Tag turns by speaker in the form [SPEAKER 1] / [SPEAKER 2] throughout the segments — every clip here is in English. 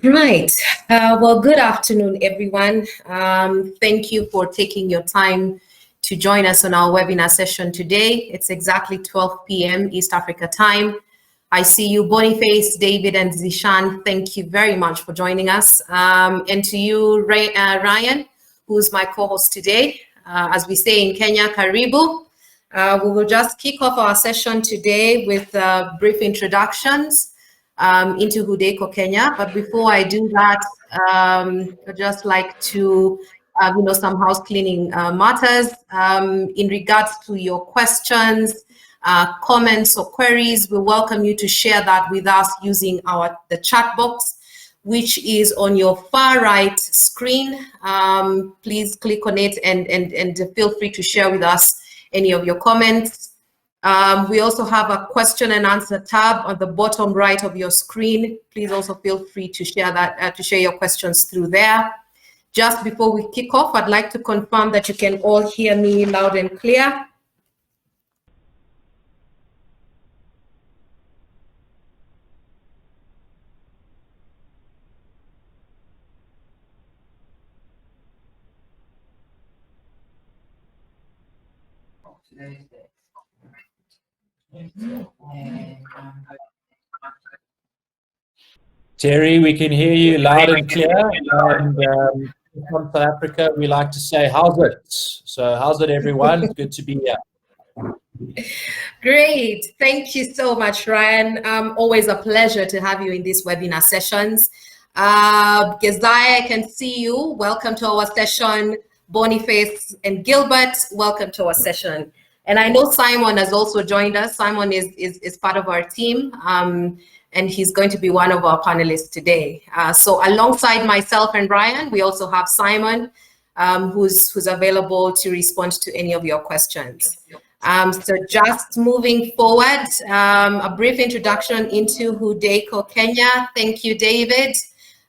[SPEAKER 1] Right. Well, good afternoon, everyone. Thank you for taking your time to join us on our webinar session today. It's exactly 12 p.m. East Africa time. I see you, Boniface, David, and Zishan. Thank you very much for joining us. And to you, Ryan, who's my co-host today. As we say in Kenya, Karibu. We will just kick off our session today with brief introductions into Hudeko Kenya. But before I do that, I'd just like to, some house cleaning matters in regards to your questions, comments or queries. We welcome you to share that with us using the chat box, which is on your far right screen. Please click on it and feel free to share with us any of your comments. We also have a question and answer tab on the bottom right of your screen. Please also feel free to share that, to share your questions through there. Just before we kick off, I'd like to confirm that you can all hear me loud and clear.
[SPEAKER 2] Terry, we can hear you loud and clear. And from South Africa, we like to say, how's it? So how's it, everyone? It's good to be here.
[SPEAKER 1] Great. Thank you so much, Ryan. Always a pleasure to have you in these webinar sessions. Gezai, I can see you. Welcome to our session. Boniface and Gilbert, welcome to our session. And I know Simon has also joined us. Simon is part of our team. And he's going to be one of our panelists today. So alongside myself and Ryan, we also have Simon, who's available to respond to any of your questions. So just moving forward, a brief introduction into Hudeko Kenya. Thank you, David.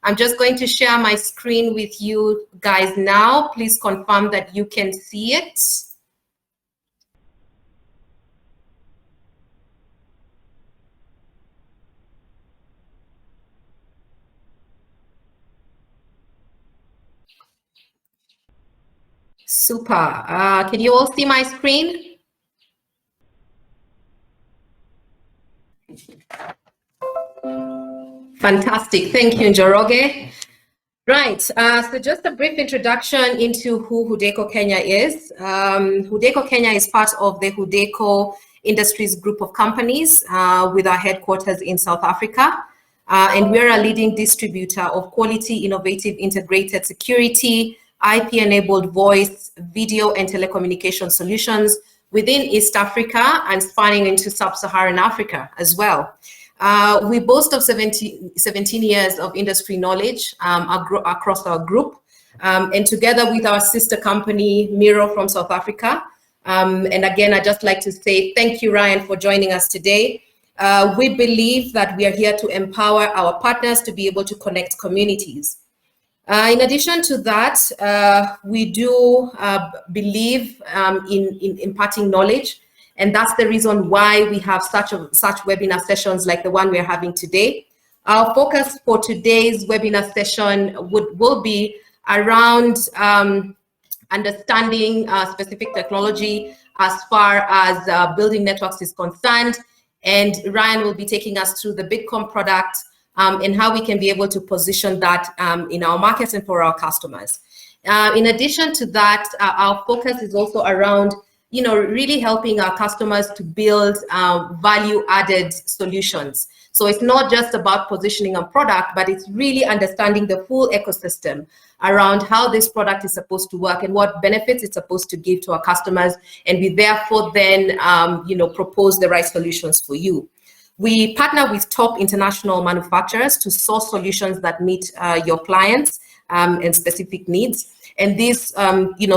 [SPEAKER 1] I'm just going to share my screen with you guys now. Please confirm that you can see it. Super. Can you all see my screen? Fantastic. Thank you, Njoroge. Right. So just a brief introduction into who Hudeko Kenya is. Hudeko Kenya is part of the Hudeko Industries group of companies with our headquarters in South Africa. And we're a leading distributor of quality, innovative, integrated security, IP-enabled voice, video, and telecommunication solutions within East Africa and spanning into sub-Saharan Africa as well. We boast of 17 years of industry knowledge across our group, and together with our sister company, Miro from South Africa. And again, I'd just like to say thank you, Ryan, for joining us today. We believe that we are here to empower our partners to be able to connect communities. In addition to that, we do believe in imparting knowledge, and that's the reason why we have such webinar sessions like the one we're having today. Our focus for today's webinar session will be around understanding specific technology as far as building networks is concerned, and Ryan will be taking us through the Bitcoin product, and how we can be able to position that in our markets and for our customers. In addition to that, our focus is also around, really helping our customers to build value-added solutions. So it's not just about positioning a product, but it's really understanding the full ecosystem around how this product is supposed to work and what benefits it's supposed to give to our customers, and we therefore then, propose the right solutions for you. We partner with top international manufacturers to source solutions that meet your clients and specific needs. And these,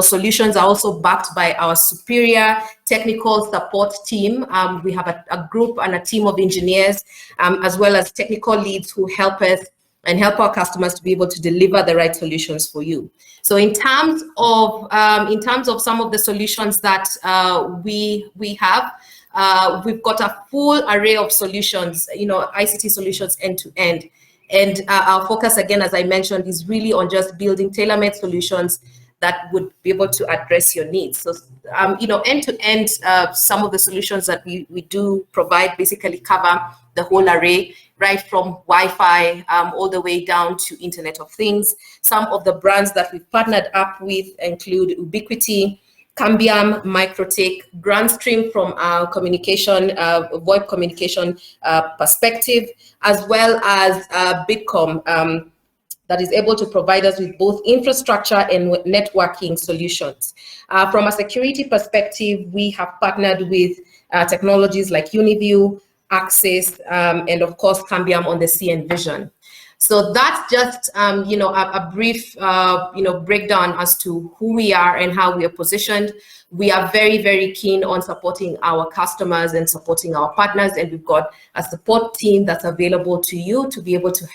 [SPEAKER 1] solutions are also backed by our superior technical support team. We have a group and a team of engineers, as well as technical leads who help us and help our customers to be able to deliver the right solutions for you. So in terms of some of the solutions that we have, we've got a full array of solutions, ICT solutions end to end. And our focus, again, as I mentioned, is really on just building tailor-made solutions that would be able to address your needs. So, end to end, some of the solutions that we do provide basically cover the whole array, right from Wi-Fi all the way down to Internet of Things. Some of the brands that we've partnered up with include Ubiquiti, Cambium, Microtech, Grandstream from our communication, VoIP communication perspective, as well as Bitcom, that is able to provide us with both infrastructure and networking solutions. From a security perspective, we have partnered with technologies like Uniview, Access, and of course, Cambium on the CN Vision. So that's just a brief breakdown as to who we are and how we are positioned. We are very, very keen on supporting our customers and supporting our partners, and we've got a support team that's available to you to be able to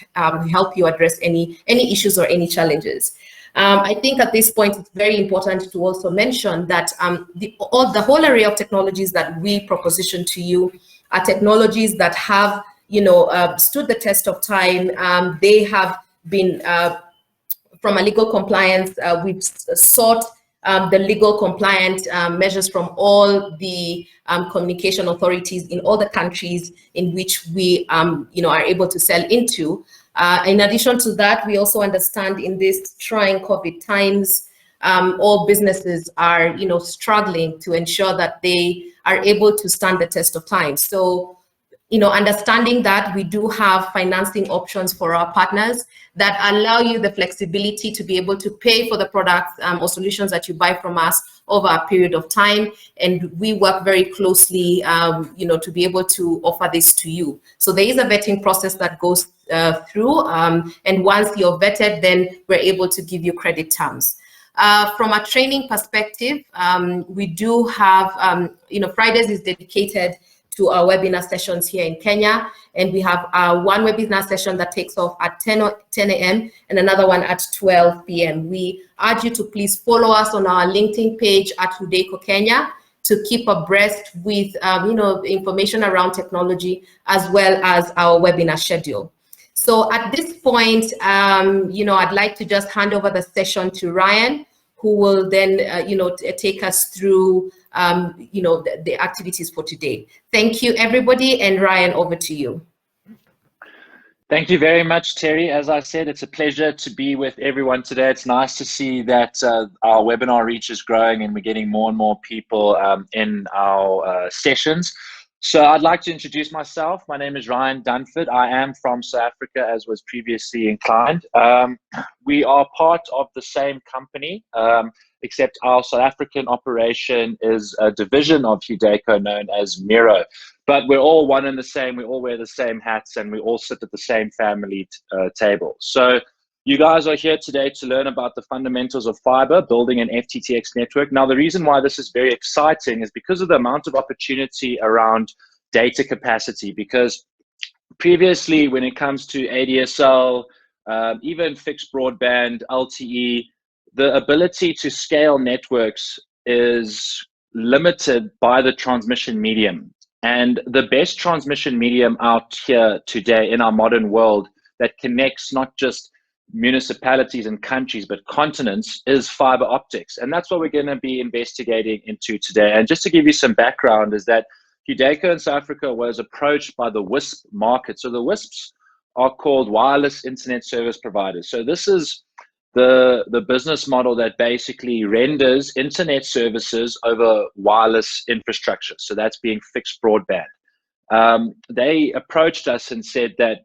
[SPEAKER 1] help you address any issues or any challenges. I think at this point it's very important to also mention that the whole array of technologies that we proposition to you are technologies that have stood the test of time. They have been, from a legal compliance, we've sought the legal compliant measures from all the communication authorities in all the countries in which we are able to sell into. In addition to that, we also understand in these trying COVID times, all businesses are struggling to ensure that they are able to stand the test of time. So, understanding that, we do have financing options for our partners that allow you the flexibility to be able to pay for the products or solutions that you buy from us over a period of time. And we work very closely, to be able to offer this to you. So there is a vetting process that goes through. And once you're vetted, then we're able to give you credit terms. From a training perspective, we do have, Fridays is dedicated to our webinar sessions here in Kenya. And we have one webinar session that takes off at 10 a.m. and another one at 12 p.m. We urge you to please follow us on our LinkedIn page at Hudeco Kenya to keep abreast with information around technology as well as our webinar schedule. So at this point, I'd like to just hand over the session to Ryan, who will then, take us through, the activities for today. Thank you, everybody. And Ryan, over to you.
[SPEAKER 3] Thank you very much, Terry. As I said, it's a pleasure to be with everyone today. It's nice to see that our webinar reach is growing and we're getting more and more people in our sessions. So I'd like to introduce myself. My name is Ryan Dunford. I am from South Africa, as was previously inclined. We are part of the same company, except our South African operation is a division of Hudeco known as Miro. But we're all one and the same. We all wear the same hats and we all sit at the same family table. So you guys are here today to learn about the fundamentals of fiber, building an FTTx network. Now, the reason why this is very exciting is because of the amount of opportunity around data capacity, because previously when it comes to ADSL, even fixed broadband, LTE, the ability to scale networks is limited by the transmission medium. And the best transmission medium out here today in our modern world that connects not just municipalities and countries, but continents is fiber optics. And that's what we're going to be investigating into today. And just to give you some background is that Hudeco in South Africa was approached by the WISP market. So the WISPs are called wireless internet service providers. So this is the business model that basically renders internet services over wireless infrastructure. So that's being fixed broadband. They approached us and said that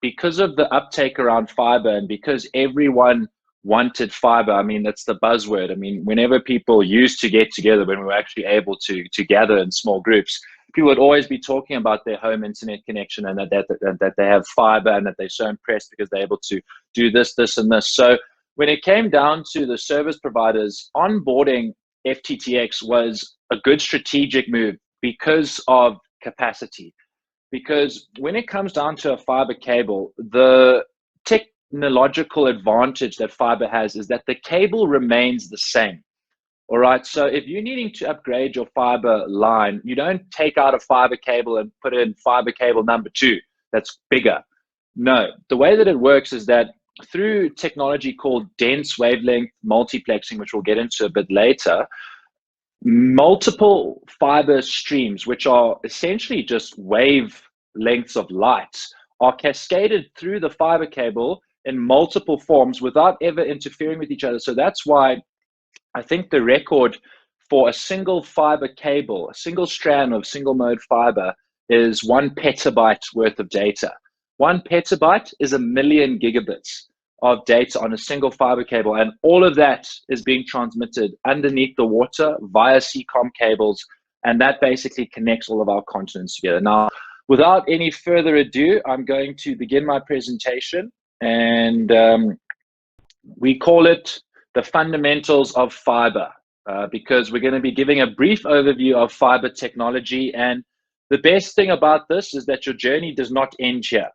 [SPEAKER 3] because of the uptake around fiber and because everyone wanted fiber, I mean, that's the buzzword. I mean, whenever people used to get together, when we were actually able to gather in small groups, people would always be talking about their home internet connection and that they have fiber and that they're so impressed because they're able to do this, this, and this. So when it came down to the service providers, onboarding FTTx was a good strategic move because of capacity. Because when it comes down to a fiber cable, the technological advantage that fiber has is that the cable remains the same. All right, so if you're needing to upgrade your fiber line, you don't take out a fiber cable and put in fiber cable number 2 that's bigger. No, the way that it works is that through technology called dense wavelength multiplexing, which we'll get into a bit later, multiple fiber streams, which are essentially just wavelengths of light, are cascaded through the fiber cable in multiple forms without ever interfering with each other. So that's why I think the record for a single fiber cable, a single strand of single mode fiber, is 1 petabyte worth of data. 1 petabyte is 1,000,000 gigabits of data on a single fiber cable, and all of that is being transmitted underneath the water via CCOM cables, and that basically connects all of our continents together. Now, without any further ado, I'm going to begin my presentation, and we call it the fundamentals of fiber, because we're going to be giving a brief overview of fiber technology. And the best thing about this is that your journey does not end here.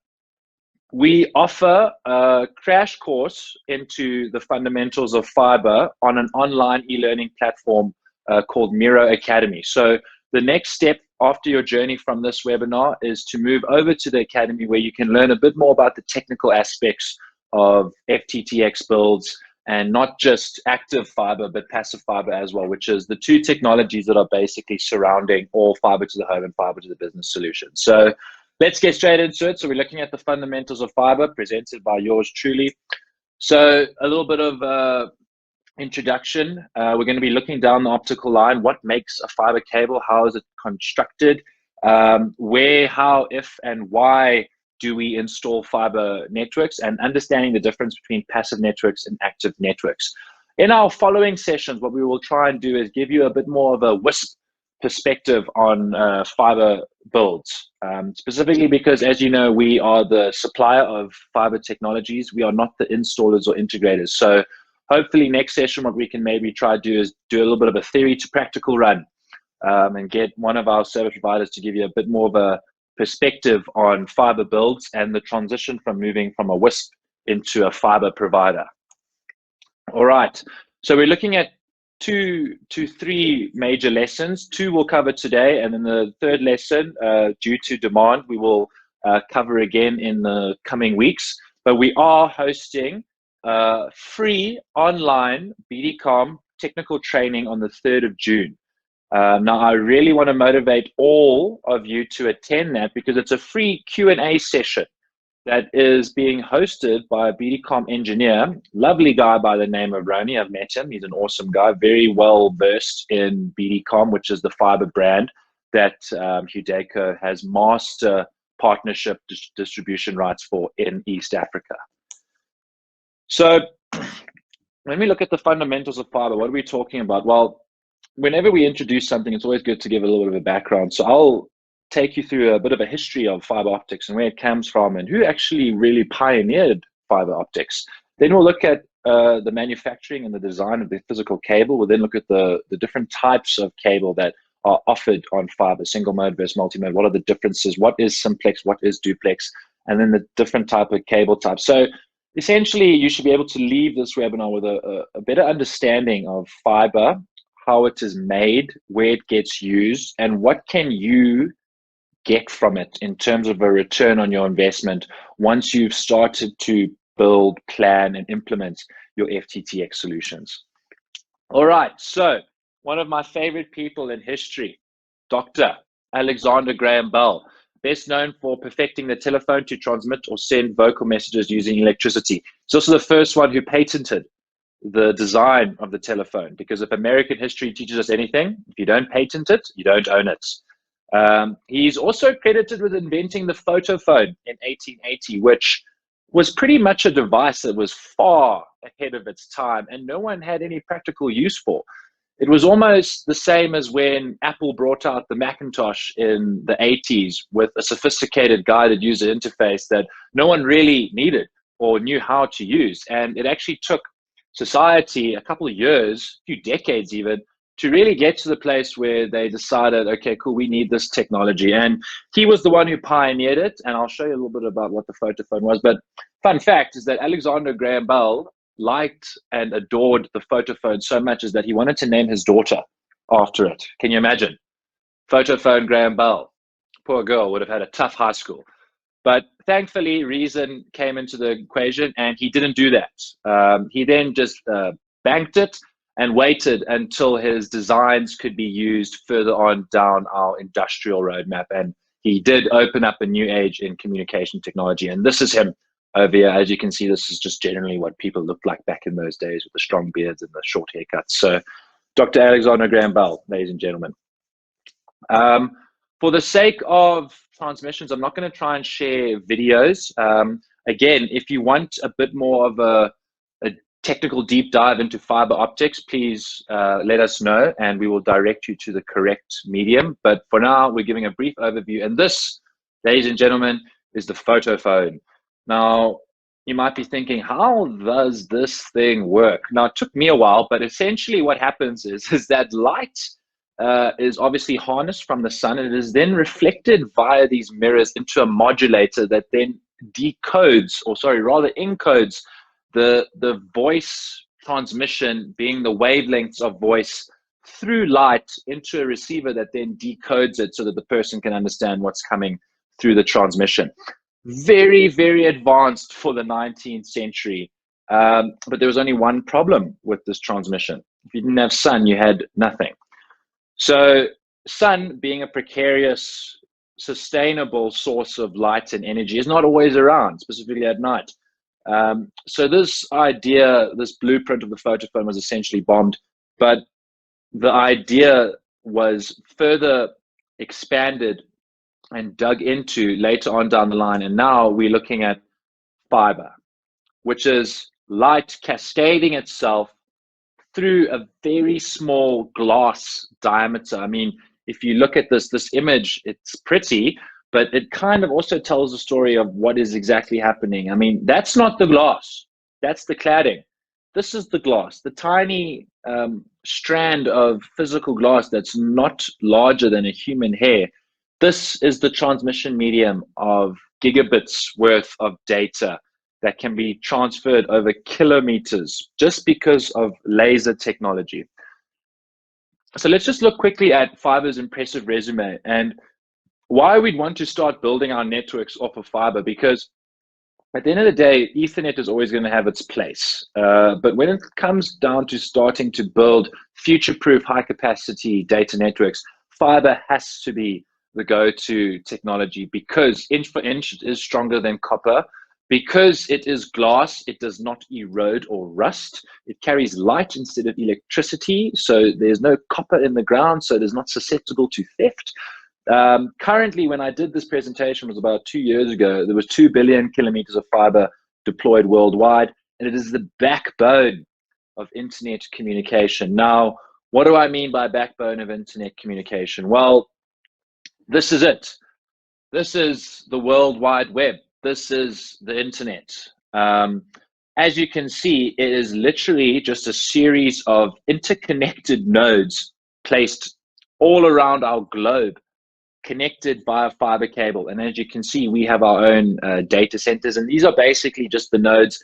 [SPEAKER 3] We offer a crash course into the fundamentals of fiber on an online e-learning platform called Miro Academy. So the next step after your journey from this webinar is to move over to the Academy, where you can learn a bit more about the technical aspects of FTTx builds, and not just active fiber, but passive fiber as well, which is the two technologies that are basically surrounding all fiber to the home and fiber to the business solutions. So let's get straight into it. So we're looking at the fundamentals of fiber, presented by yours truly. So a little bit of introduction. We're going to be looking down the optical line. What makes a fiber cable? How is it constructed? Where, how, if, and why do we install fiber networks, and understanding the difference between passive networks and active networks. In our following sessions, what we will try and do is give you a bit more of a WISP perspective on fiber builds, specifically because, as you know, we are the supplier of fiber technologies. We are not the installers or integrators. So hopefully next session, what we can maybe try to do is do a little bit of a theory to practical run, and get one of our service providers to give you a bit more of a perspective on fiber builds and the transition from moving from a WISP into a fiber provider. All right, so we're looking at two to three major lessons. Two we'll cover today, and then the third lesson, due to demand, we will cover again in the coming weeks. But we are hosting free online BDCOM technical training on the 3rd of June. Now, I really want to motivate all of you to attend that, because it's a free Q&A session that is being hosted by a BDCOM engineer, lovely guy by the name of Roni. I've met him. He's an awesome guy, very well versed in BDCOM, which is the fiber brand that Hudayco has master partnership distribution rights for in East Africa. So when we look at the fundamentals of fiber, what are we talking about? Well, whenever we introduce something, it's always good to give a little bit of a background. So I'll take you through a bit of a history of fiber optics and where it comes from and who actually really pioneered fiber optics. Then we'll look at the manufacturing and the design of the physical cable. We'll then look at the different types of cable that are offered on fiber, single mode versus multi-mode. What are the differences? What is simplex? What is duplex? And then the different type of cable types. So essentially, you should be able to leave this webinar with a better understanding of fiber, how it is made, where it gets used, and what can you get from it in terms of a return on your investment once you've started to build, plan, and implement your FTTx solutions. All right, so one of my favorite people in history, Dr. Alexander Graham Bell, best known for perfecting the telephone to transmit or send vocal messages using electricity. He's also the first one who patented the design of the telephone, because if American history teaches us anything, if you don't patent it, you don't own it. He's also credited with inventing the photophone in 1880, which was pretty much a device that was far ahead of its time and no one had any practical use for. It was almost the same as when Apple brought out the Macintosh in the 80s with a sophisticated guided user interface that no one really needed or knew how to use. And it actually took society a couple of years, a few decades even, to really get to the place where they decided, okay, cool, we need this technology. And he was the one who pioneered it. And I'll show you a little bit about what the photophone was. But fun fact is that Alexander Graham Bell liked and adored the photophone so much is that he wanted to name his daughter after it. Can you imagine? Photophone Graham Bell. Poor girl would have had a tough high school. But thankfully, reason came into the equation, and he didn't do that. He then just banked it and waited until his designs could be used further on down our industrial roadmap. And he did open up a new age in communication technology. And this is him over here. As you can see, this is just generally what people looked like back in those days, with the strong beards and the short haircuts. So Dr. Alexander Graham Bell, ladies and gentlemen. For the sake of transmissions, I'm not going to try and share videos. Again, if you want a bit more of a technical deep dive into fiber optics, please let us know and we will direct you to the correct medium. But for now, we're giving a brief overview. And this, ladies and gentlemen, is the photo phone. Now, you might be thinking, how does this thing work? Now, it took me a while, but essentially what happens is that light is obviously harnessed from the sun, and it is then reflected via these mirrors into a modulator that then decodes, or sorry, rather encodes the voice transmission, being the wavelengths of voice, through light into a receiver that then decodes it so that the person can understand what's coming through the transmission. Very, very advanced for the 19th century. But there was only one problem with this transmission. If you didn't have sun, you had nothing. So sun, being a precarious, sustainable source of light and energy, is not always around, specifically at night. So this idea, this blueprint of the photophone was essentially bombed, but the idea was further expanded and dug into later on down the line. And now we're looking at fiber, which is light cascading itself through a very small glass diameter. I mean, if you look at this image, it's pretty, but it kind of also tells the story of what is exactly happening. I mean, that's not the glass, that's the cladding. This is the glass, the tiny strand of physical glass that's not larger than a human hair. This is the transmission medium of gigabits worth of data that can be transferred over kilometers just because of laser technology. So let's just look quickly at fiber's impressive resume and why we'd want to start building our networks off of fiber, because at the end of the day, Ethernet is always going to have its place. But when it comes down to starting to build future-proof high-capacity data networks, fiber has to be the go-to technology, because inch for inch is stronger than copper. Because it is glass, it does not erode or rust. It carries light instead of electricity, so there's no copper in the ground, so it is not susceptible to theft. Currently, when I did this presentation, was about 2 years ago, there was 2 billion kilometers of fiber deployed worldwide, and it is the backbone of internet communication. Now, what do I mean by backbone of internet communication? Well, this is it. This is the World Wide Web. This is the internet. As you can see, it is literally just a series of interconnected nodes placed all around our globe, connected via fiber cable. And as you can see, we have our own data centers, and these are basically just the nodes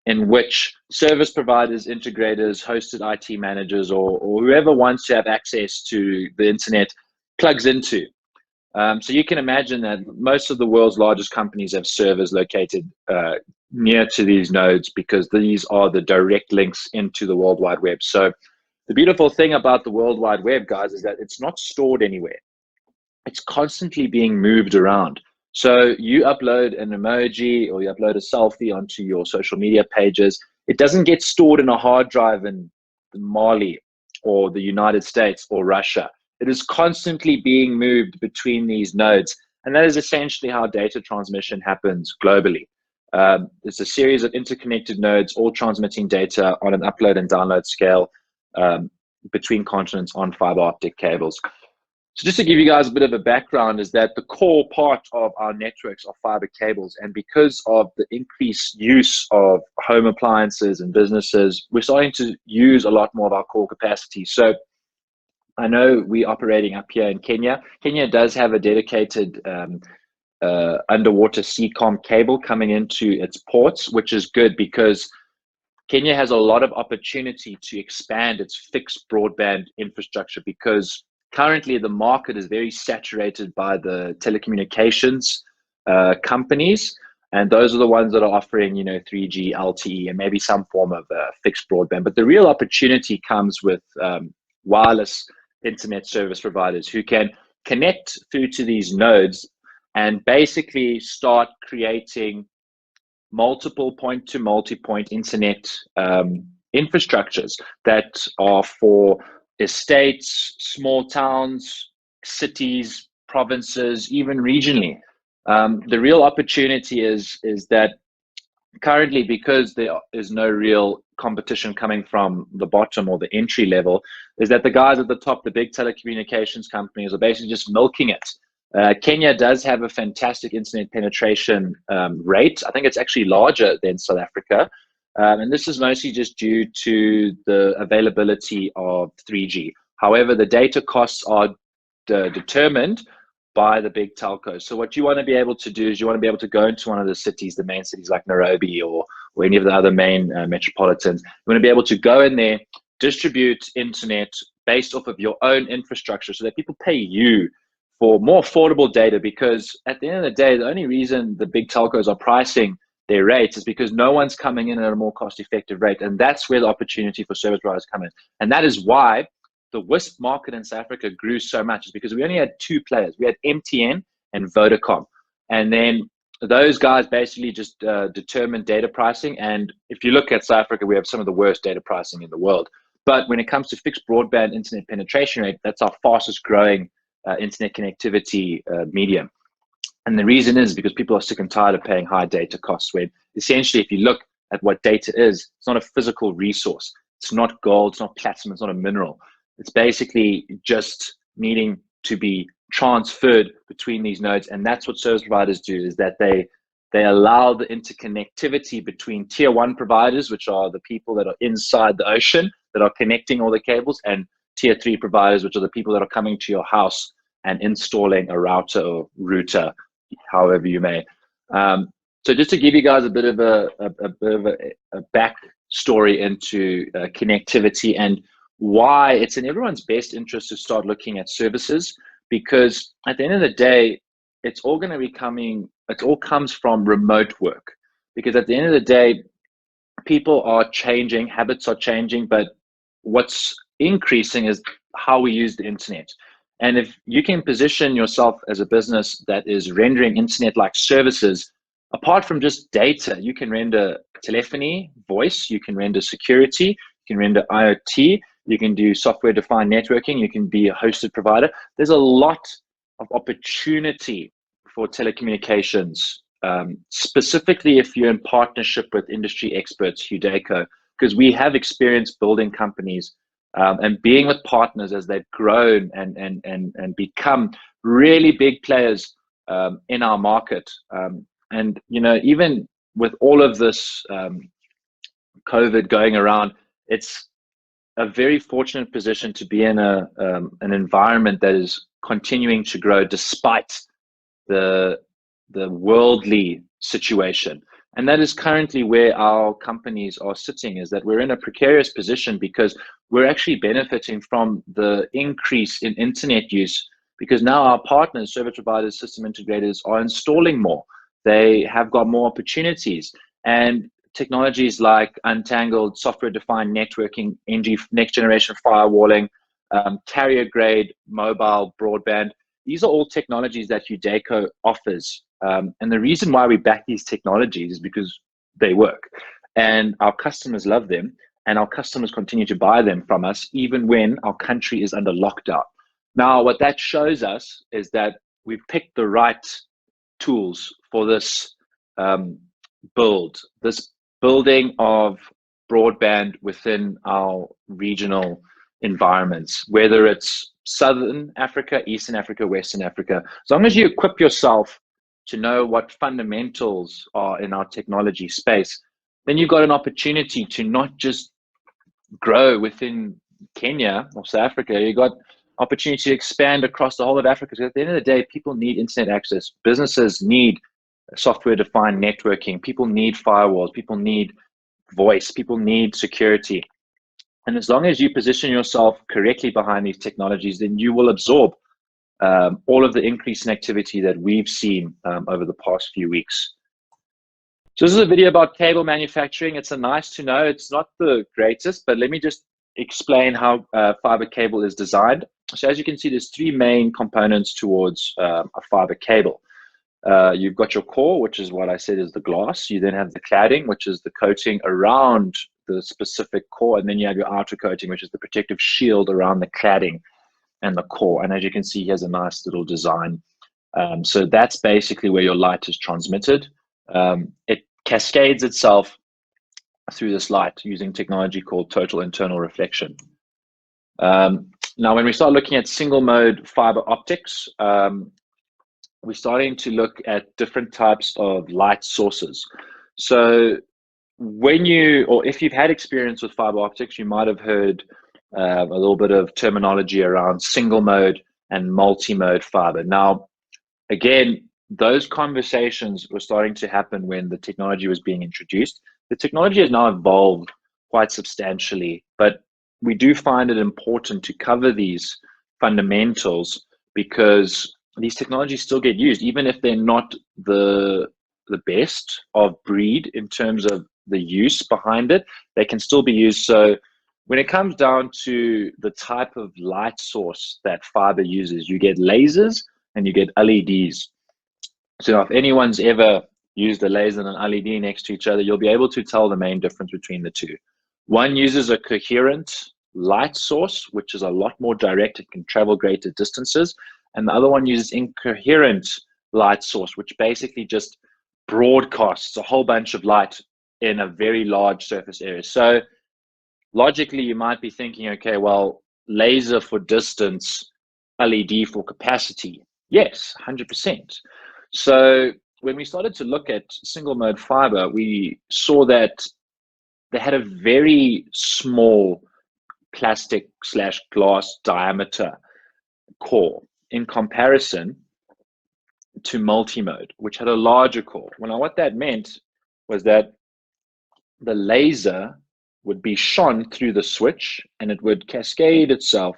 [SPEAKER 3] in which service providers, integrators, hosted IT managers, or whoever wants to have access to the internet plugs into. So you can imagine that most of the world's largest companies have servers located near to these nodes, because these are the direct links into the World Wide Web. So the beautiful thing about the World Wide Web, guys, is that it's not stored anywhere. It's constantly being moved around. So you upload an emoji or you upload a selfie onto your social media pages. It doesn't get stored in a hard drive in Mali or the United States or Russia. It is constantly being moved between these nodes. And that is essentially how data transmission happens globally. It's a series of interconnected nodes, all transmitting data on an upload and download scale between continents on fiber optic cables. So just to give you guys a bit of a background, is that the core part of our networks are fiber cables. And because of the increased use of home appliances and businesses, we're starting to use a lot more of our core capacity. So I know we're operating up here in Kenya. Kenya does have a dedicated underwater CCOM cable coming into its ports, which is good because Kenya has a lot of opportunity to expand its fixed broadband infrastructure, because currently the market is very saturated by the telecommunications companies, and those are the ones that are offering 3G, LTE, and maybe some form of fixed broadband. But the real opportunity comes with wireless internet service providers who can connect through to these nodes and basically start creating multiple point to multi-point internet infrastructures that are for estates, small towns, cities, provinces, even regionally. The real opportunity is that currently, because there is no real competition coming from the bottom or the entry level, is that the guys at the top, the big telecommunications companies, are basically just milking it. Kenya does have a fantastic internet penetration rate. I think it's actually larger than South Africa. And this is mostly just due to the availability of 3G. However, the data costs are determined by the big telcos. So what you want to be able to do is you want to be able to go into one of the cities, the main cities like Nairobi or any of the other main metropolitans. You want to be able to go in there, distribute internet based off of your own infrastructure so that people pay you for more affordable data, because at the end of the day, the only reason the big telcos are pricing their rates is because no one's coming in at a more cost-effective rate. And that's where the opportunity for service providers come in. And that is why the WISP market in South Africa grew so much, is because we only had two players. We had MTN and Vodacom. And then those guys basically just determined data pricing. And if you look at South Africa, we have some of the worst data pricing in the world. But when it comes to fixed broadband internet penetration rate, that's our fastest growing internet connectivity medium. And the reason is because people are sick and tired of paying high data costs, when essentially, if you look at what data is, it's not a physical resource. It's not gold, it's not platinum, it's not a mineral. It's basically just needing to be transferred between these nodes. And that's what service providers do, is that they allow the interconnectivity between tier one providers, which are the people that are inside the ocean that are connecting all the cables, and tier three providers, which are the people that are coming to your house and installing a router or router, however you may. So just to give you guys a bit of a back story into connectivity and why it's in everyone's best interest to start looking at services, because at the end of the day, it's all going to be it all comes from remote work. Because at the end of the day, people are changing, habits are changing, but what's increasing is how we use the internet. And if you can position yourself as a business that is rendering internet-like services, apart from just data, you can render telephony, voice, you can render security, you can render IoT, you can do software-defined networking, you can be a hosted provider. There's a lot of opportunity for telecommunications, specifically if you're in partnership with industry experts, Hudeco, because we have experience building companies and being with partners as they've grown and become really big players in our market. And even with all of this COVID going around, it's a very fortunate position to be in an environment that is continuing to grow despite the worldly situation. And that is currently where our companies are sitting, is that we're in a precarious position because we're actually benefiting from the increase in internet use, because now our partners, service providers, system integrators, are installing more. They have got more opportunities, and technologies like untangled software-defined networking, next generation firewalling, carrier grade mobile broadband, these are all technologies that Hudeco offers. And the reason why we back these technologies is because they work and our customers love them, and our customers continue to buy them from us even when our country is under lockdown. Now, what that shows us is that we've picked the right tools for this this building of broadband within our regional environments, whether it's Southern Africa, Eastern Africa, Western Africa. As long as you equip yourself to know what fundamentals are in our technology space, then you've got an opportunity to not just grow within Kenya or South Africa, you've got opportunity to expand across the whole of Africa. So at the end of the day, people need internet access. Businesses need software-defined networking. People need firewalls. People need voice. People need security. And as long as you position yourself correctly behind these technologies, then you will absorb all of the increase in activity that we've seen over the past few weeks. So this is a video about cable manufacturing. It's a nice to know. It's not the greatest, but let me just explain how fiber cable is designed. So as you can see, there's three main components towards a fiber cable. You've got your core, which is what I said is the glass. You then have the cladding, which is the coating around the specific core. And then you have your outer coating, which is the protective shield around the cladding and the core. And as you can see, here's a nice little design. So that's basically where your light is transmitted. It cascades itself through this light using technology called total internal reflection. Now, when we start looking at single mode fiber optics, we're starting to look at different types of light sources. So when you, or if you've had experience with fiber optics, you might have heard a little bit of terminology around single mode and multi-mode fiber. Now, again, those conversations were starting to happen when the technology was being introduced. The technology has now evolved quite substantially, but we do find it important to cover these fundamentals because these technologies still get used, even if they're not the best of breed in terms of the use behind it, they can still be used. So when it comes down to the type of light source that fiber uses, you get lasers and you get LEDs. So if anyone's ever used a laser and an LED next to each other, you'll be able to tell the main difference between the two. One uses a coherent light source, which is a lot more direct, it can travel greater distances. And the other one uses incoherent light source, which basically just broadcasts a whole bunch of light in a very large surface area. So logically, you might be thinking, okay, well, laser for distance, LED for capacity. Yes, 100%. So when we started to look at single mode fiber, we saw that they had a very small plastic/glass diameter core in comparison to multi-mode, which had a larger core. Well, now what that meant was that the laser would be shone through the switch and it would cascade itself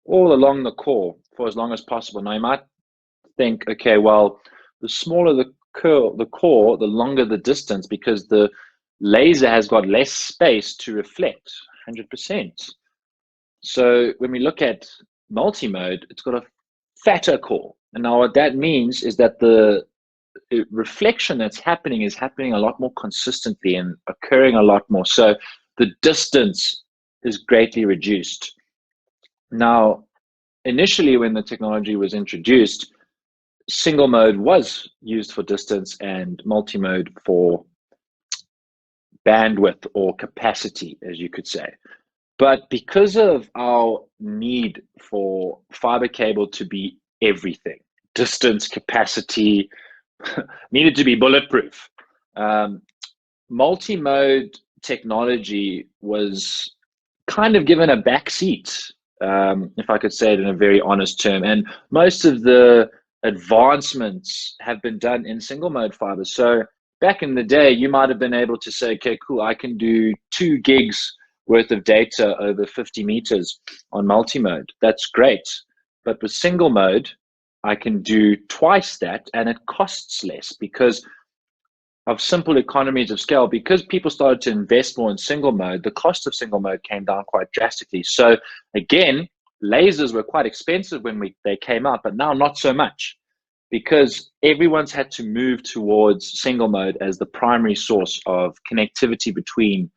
[SPEAKER 3] all along the core for as long as possible. Now you might think, okay, well, the smaller the core, the longer the distance, because the laser has got less space to reflect, 100%. So when we look at multi-mode, it's got a fatter core. And now what that means is that the reflection that's happening is happening a lot more consistently and occurring a lot more. So the distance is greatly reduced. Now, initially when the technology was introduced, single mode was used for distance and multi-mode for bandwidth or capacity, as you could say. But because of our need for fiber cable to be everything, distance, capacity, needed to be bulletproof, multi-mode technology was kind of given a backseat, if I could say it in a very honest term. And most of the advancements have been done in single mode fiber. So back in the day, you might have been able to say, okay, cool, I can do 2 gigs worth of data over 50 meters on multi-mode. That's great. But with single mode, I can do twice that and it costs less because of simple economies of scale. Because people started to invest more in single mode, the cost of single mode came down quite drastically. So again, lasers were quite expensive when they came out, but now not so much because everyone's had to move towards single mode as the primary source of connectivity between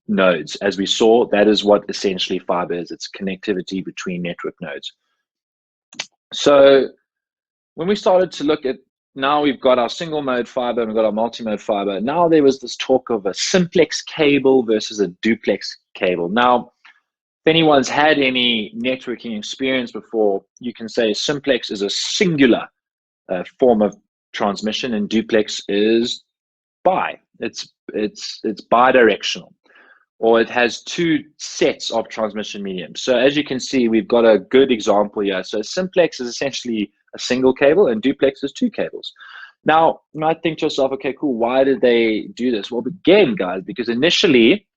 [SPEAKER 3] nodes. As we saw, that is what essentially fiber is. It's connectivity between network nodes. So when we started to look at, now we've got our single mode fiber and we've got our multi-mode fiber. Now there was this talk of a simplex cable versus a duplex cable. Now, if anyone's had any networking experience before, you can say simplex is a singular form of transmission and duplex is bi. It's bidirectional, or it has 2 sets of transmission mediums. So as you can see, we've got a good example here. So simplex is essentially a single cable and duplex is 2 cables. Now, you might think to yourself, okay, cool, why did they do this? Well, again, guys, because initially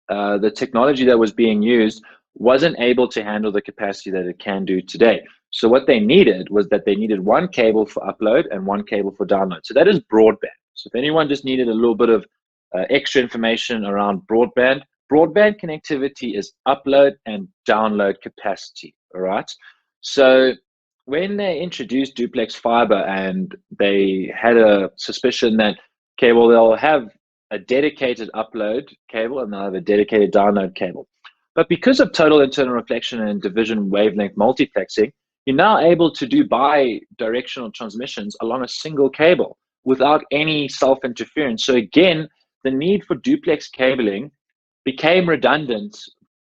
[SPEAKER 3] the technology that was being used wasn't able to handle the capacity that it can do today. So what they needed was that they needed one cable for upload and one cable for download. So that is broadband. So if anyone just needed a little bit of extra information around broadband connectivity is upload and download capacity, all right? So when they introduced duplex fiber and they had a suspicion that, okay, well, they'll have a dedicated upload cable and they'll have a dedicated download cable. But because of total internal reflection and division wavelength multiplexing, you're now able to do bi-directional transmissions along a single cable without any self-interference. So again, the need for duplex cabling became redundant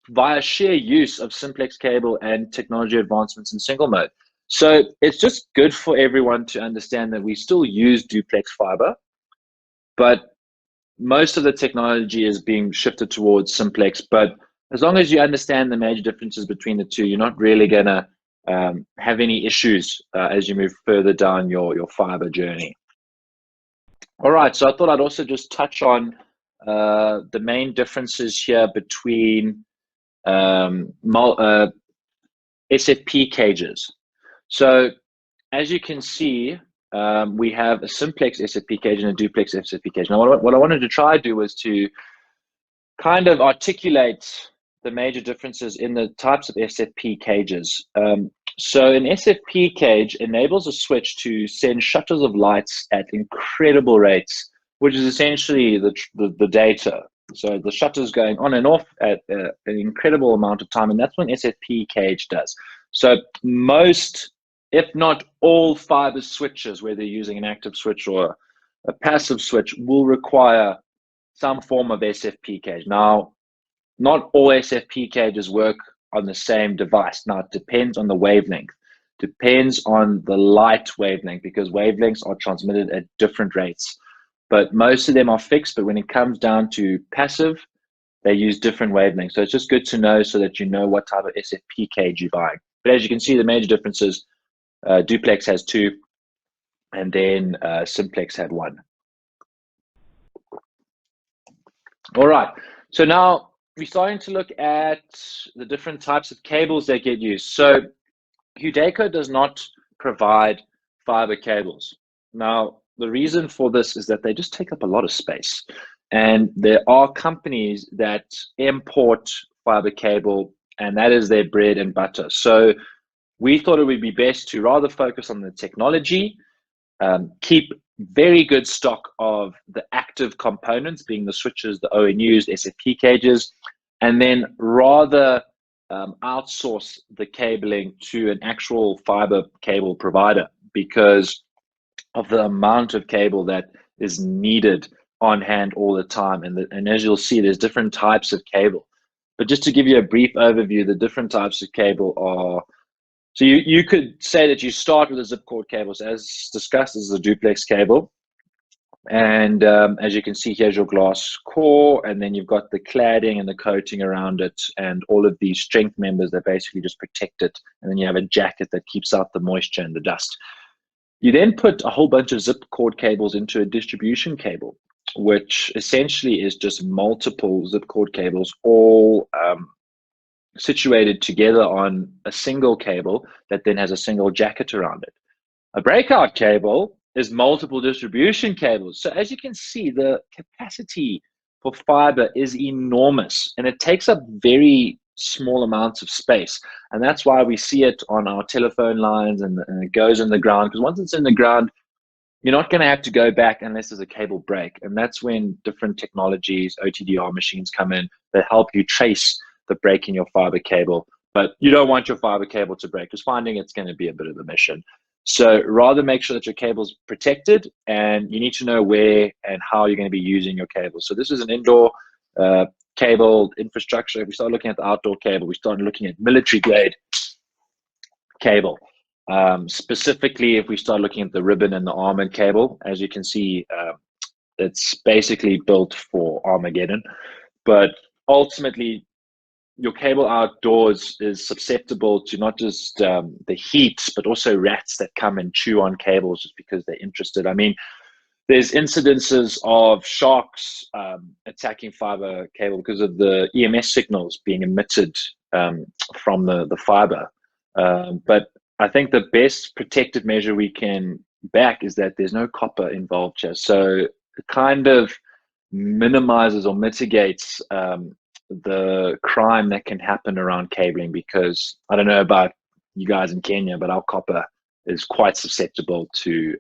[SPEAKER 3] via sheer use of simplex cable and technology advancements in single mode. So it's just good for everyone to understand that we still use duplex fiber, but most of the technology is being shifted towards simplex. But as long as you understand the major differences between the two, you're not really going to have any issues as you move further down your fiber journey. All right, so I thought I'd also just touch on the main differences here between SFP cages. So as you can see, we have a simplex SFP cage and a duplex SFP cage. Now, what I wanted to try to do was to kind of articulate the major differences in the types of SFP cages. So an SFP cage enables a switch to send shuttles of lights at incredible rates, which is essentially the data. So the shutters going on and off at an incredible amount of time, and that's what an SFP cage does. So most, if not all, fiber switches, whether you're using an active switch or a passive switch, will require some form of SFP cage. Now, not all SFP cages work on the same device. Now, it depends on the wavelength, depends on the light wavelength, because wavelengths are transmitted at different rates. But most of them are fixed, but when it comes down to passive, they use different wavelengths. So it's just good to know so that you know what type of SFP cage you're buying. But as you can see, the major differences, duplex has 2, and then simplex had 1. All right, so now we're starting to look at the different types of cables that get used. So Hudeco does not provide fiber cables. Now, the reason for this is that they just take up a lot of space. And there are companies that import fiber cable, and that is their bread and butter. So we thought it would be best to rather focus on the technology, keep very good stock of the active components, being the switches, the ONUs, the SFP cages, and then rather outsource the cabling to an actual fiber cable provider because of the amount of cable that is needed on hand all the time. And as you'll see, there's different types of cable. But just to give you a brief overview, the different types of cable are, so you could say that you start with a zip cord cable. So as discussed, this is a duplex cable. And as you can see, here's your glass core, and then you've got the cladding and the coating around it and all of these strength members that basically just protect it. And then you have a jacket that keeps out the moisture and the dust. You then put a whole bunch of zip cord cables into a distribution cable, which essentially is just multiple zip cord cables all situated together on a single cable that then has a single jacket around it. A breakout cable is multiple distribution cables. So as you can see, the capacity for fiber is enormous, and it takes up very small amounts of space. And that's why we see it on our telephone lines, and it goes in the ground, because once it's in the ground, you're not going to have to go back unless there's a cable break. And that's when different technologies, OTDR machines come in that help you trace the break in your fiber cable. But you don't want your fiber cable to break, because finding it's going to be a bit of a mission. So rather make sure that your cable's protected, and you need to know where and how you're going to be using your cable. So this is an indoor cable infrastructure. If we start looking at the outdoor cable, we start looking at military grade cable. Specifically, if we start looking at the ribbon and the armored cable, as you can see, it's basically built for Armageddon. But ultimately, your cable outdoors is susceptible to not just the heat, but also rats that come and chew on cables just because they're interested. I mean, there's incidences of sharks attacking fiber cable because of the EMS signals being emitted from the fiber. But I think the best protective measure we can back is that there's no copper involved here. So it kind of minimizes or mitigates the crime that can happen around cabling, because I don't know about you guys in Kenya, but our copper is quite susceptible to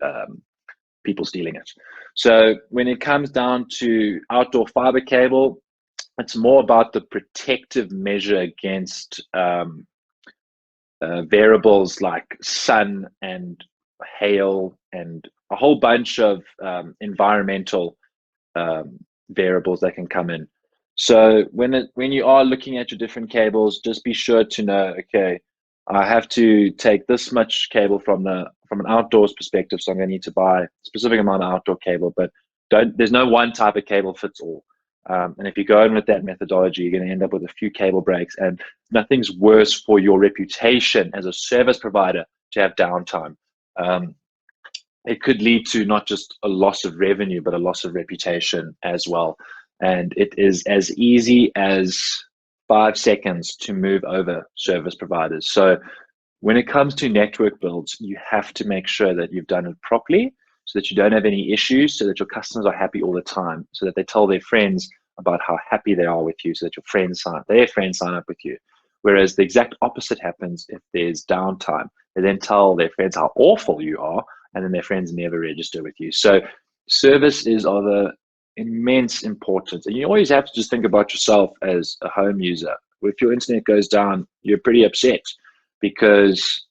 [SPEAKER 3] people stealing it. So when it comes down to outdoor fiber cable, it's more about the protective measure against variables like sun and hail and a whole bunch of environmental variables that can come in. So when you are looking at your different cables, just be sure to know, okay, I have to take this much cable from an outdoors perspective, so I'm going to need to buy a specific amount of outdoor cable, but there's no one type of cable fits all. And if you go in with that methodology, you're going to end up with a few cable breaks, and nothing's worse for your reputation as a service provider to have downtime. It could lead to not just a loss of revenue, but a loss of reputation as well. And it is as easy as 5 seconds to move over service providers. So when it comes to network builds, you have to make sure that you've done it properly so that you don't have any issues, so that your customers are happy all the time, so that they tell their friends about how happy they are with you, so that their friends sign up with you. Whereas the exact opposite happens if there's downtime. They then tell their friends how awful you are, and then their friends never register with you. So service is of a immense importance. And you always have to just think about yourself as a home user. If your internet goes down, you're pretty upset because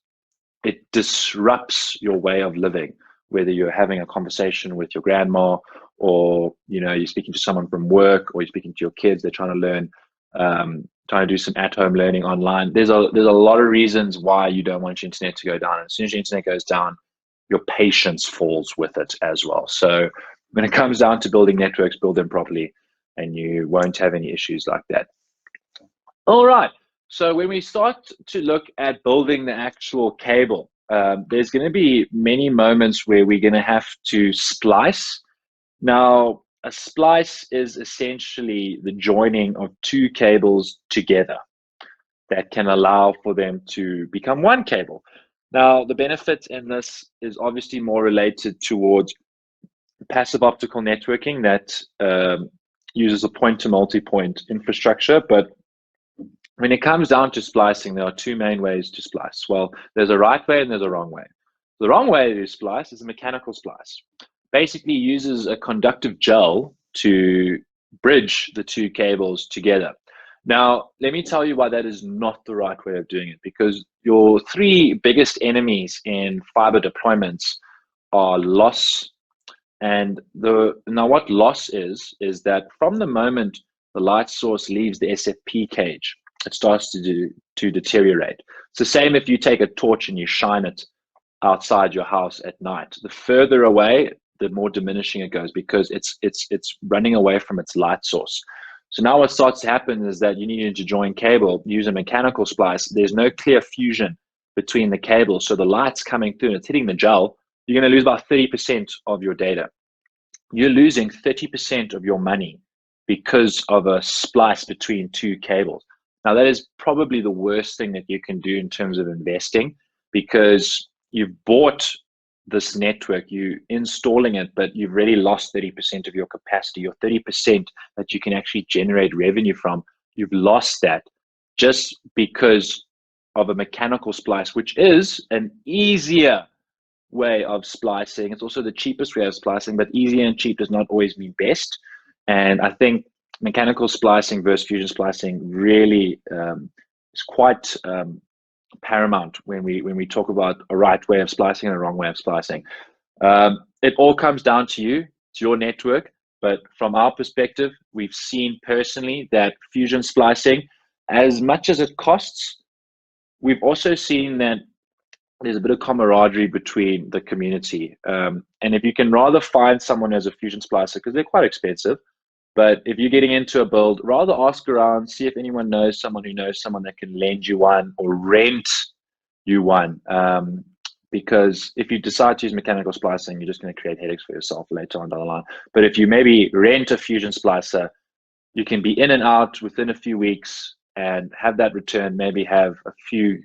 [SPEAKER 3] it disrupts your way of living, whether you're having a conversation with your grandma, or you're speaking to someone from work, or you're speaking to your kids, they're trying to learn, trying to do some at-home learning online. There's a lot of reasons why you don't want your internet to go down. And as soon as your internet goes down, your patience falls with it as well. So when it comes down to building networks, build them properly, and you won't have any issues like that. All right. So when we start to look at building the actual cable, there's going to be many moments where we're going to have to splice. Now, a splice is essentially the joining of two cables together that can allow for them to become one cable. Now, the benefit in this is obviously more related towards passive optical networking that uses a point-to-multipoint infrastructure. But when it comes down to splicing, there are two main ways to splice. Well, there's a right way and there's a wrong way. The wrong way to splice is a mechanical splice. Basically uses a conductive gel to bridge the two cables together. Now, let me tell you why that is not the right way of doing it, because your three biggest enemies in fiber deployments are loss. And now what loss is that from the moment the light source leaves the SFP cage, it starts to deteriorate. It's the same if you take a torch and you shine it outside your house at night. The further away, the more diminishing it goes, because it's running away from its light source. So now what starts to happen is that you need to join cable, use a mechanical splice. There's no clear fusion between the cables. So the light's coming through and it's hitting the gel. You're going to lose about 30% of your data. You're losing 30% of your money because of a splice between two cables. Now, that is probably the worst thing that you can do in terms of investing, because you've bought this network, you installing it, but you've already lost 30% of your capacity, or 30% that you can actually generate revenue from. You've lost that just because of a mechanical splice, which is an easier way of splicing. It's also the cheapest way of splicing, but easier and cheap does not always mean best. And I think mechanical splicing versus fusion splicing really is quite paramount when we talk about a right way of splicing and a wrong way of splicing. It all comes down to you, to your network. But from our perspective, we've seen personally that fusion splicing, as much as it costs, we've also seen that there's a bit of camaraderie between the community. And if you can rather find someone as a fusion splicer, because they're quite expensive, but if you're getting into a build, rather ask around, see if anyone knows someone who knows someone that can lend you one or rent you one. Because if you decide to use mechanical splicing, you're just going to create headaches for yourself later on down the line. But if you maybe rent a fusion splicer, you can be in and out within a few weeks, and have that return, maybe have a few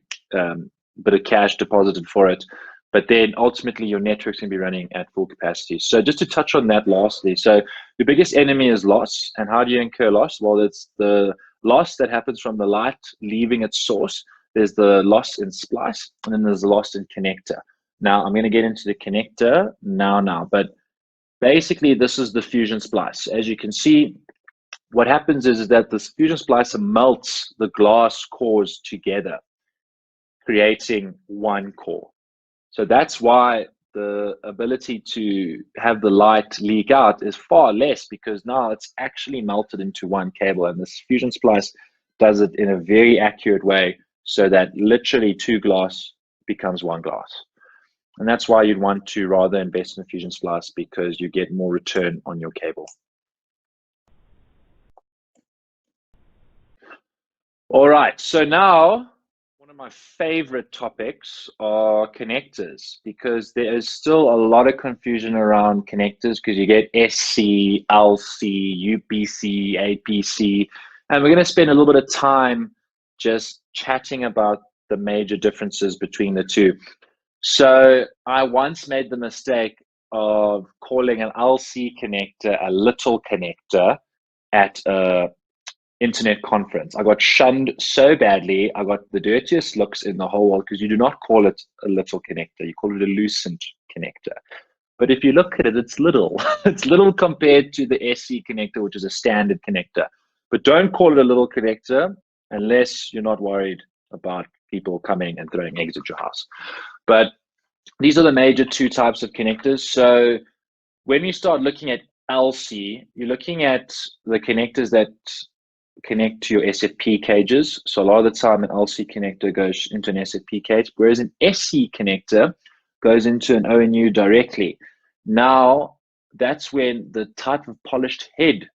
[SPEAKER 3] bit of cash deposited for it, but then ultimately your network's going to be running at full capacity. So just to touch on that lastly, so the biggest enemy is loss. And how do you incur loss? Well, it's the loss that happens from the light leaving its source. There's the loss in splice, and then there's the loss in connector. Now I'm going to get into the connector now, but basically this is the fusion splice. As you can see, what happens is that this fusion splicer melts the glass cores together, creating one core. So that's why the ability to have the light leak out is far less, because now it's actually melted into one cable, and this fusion splice does it in a very accurate way, so that literally 2 glass becomes 1 glass. And that's why you'd want to rather invest in a fusion splice, because you get more return on your cable. All right, so now one of my favorite topics are connectors, because there is still a lot of confusion around connectors, because you get SC, LC, UPC, APC, and we're going to spend a little bit of time just chatting about the major differences between the two. So I once made the mistake of calling an LC connector a little connector at a internet conference. I got shunned so badly. I got the dirtiest looks in the whole world, because you do not call it a little connector. You call it a lucent connector. But if you look at it, it's little. It's little compared to the SC connector, which is a standard connector. But don't call it a little connector unless you're not worried about people coming and throwing eggs at your house. But these are the major 2 types of connectors. So when you start looking at LC, you're looking at the connectors that connect to your SFP cages. So a lot of the time an LC connector goes into an SFP cage, whereas an SC connector goes into an ONU directly. Now, that's when the type of polished head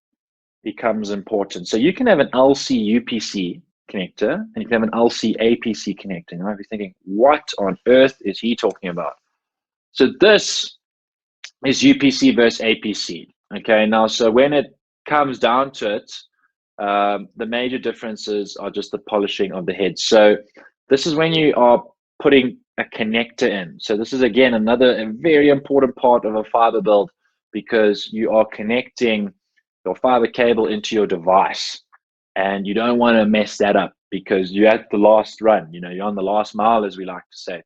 [SPEAKER 3] becomes important. So you can have an LC UPC connector, and you can have an LC APC connector. You might be thinking, what on earth is he talking about? So this is UPC versus APC. Okay, now, so when it comes down to it, the major differences are just the polishing of the head. So this is when you are putting a connector in. So this is, again, another very important part of a fiber build, because you are connecting your fiber cable into your device, and you don't want to mess that up, because you're at the last run. You know, you're on the last mile, as we like to say.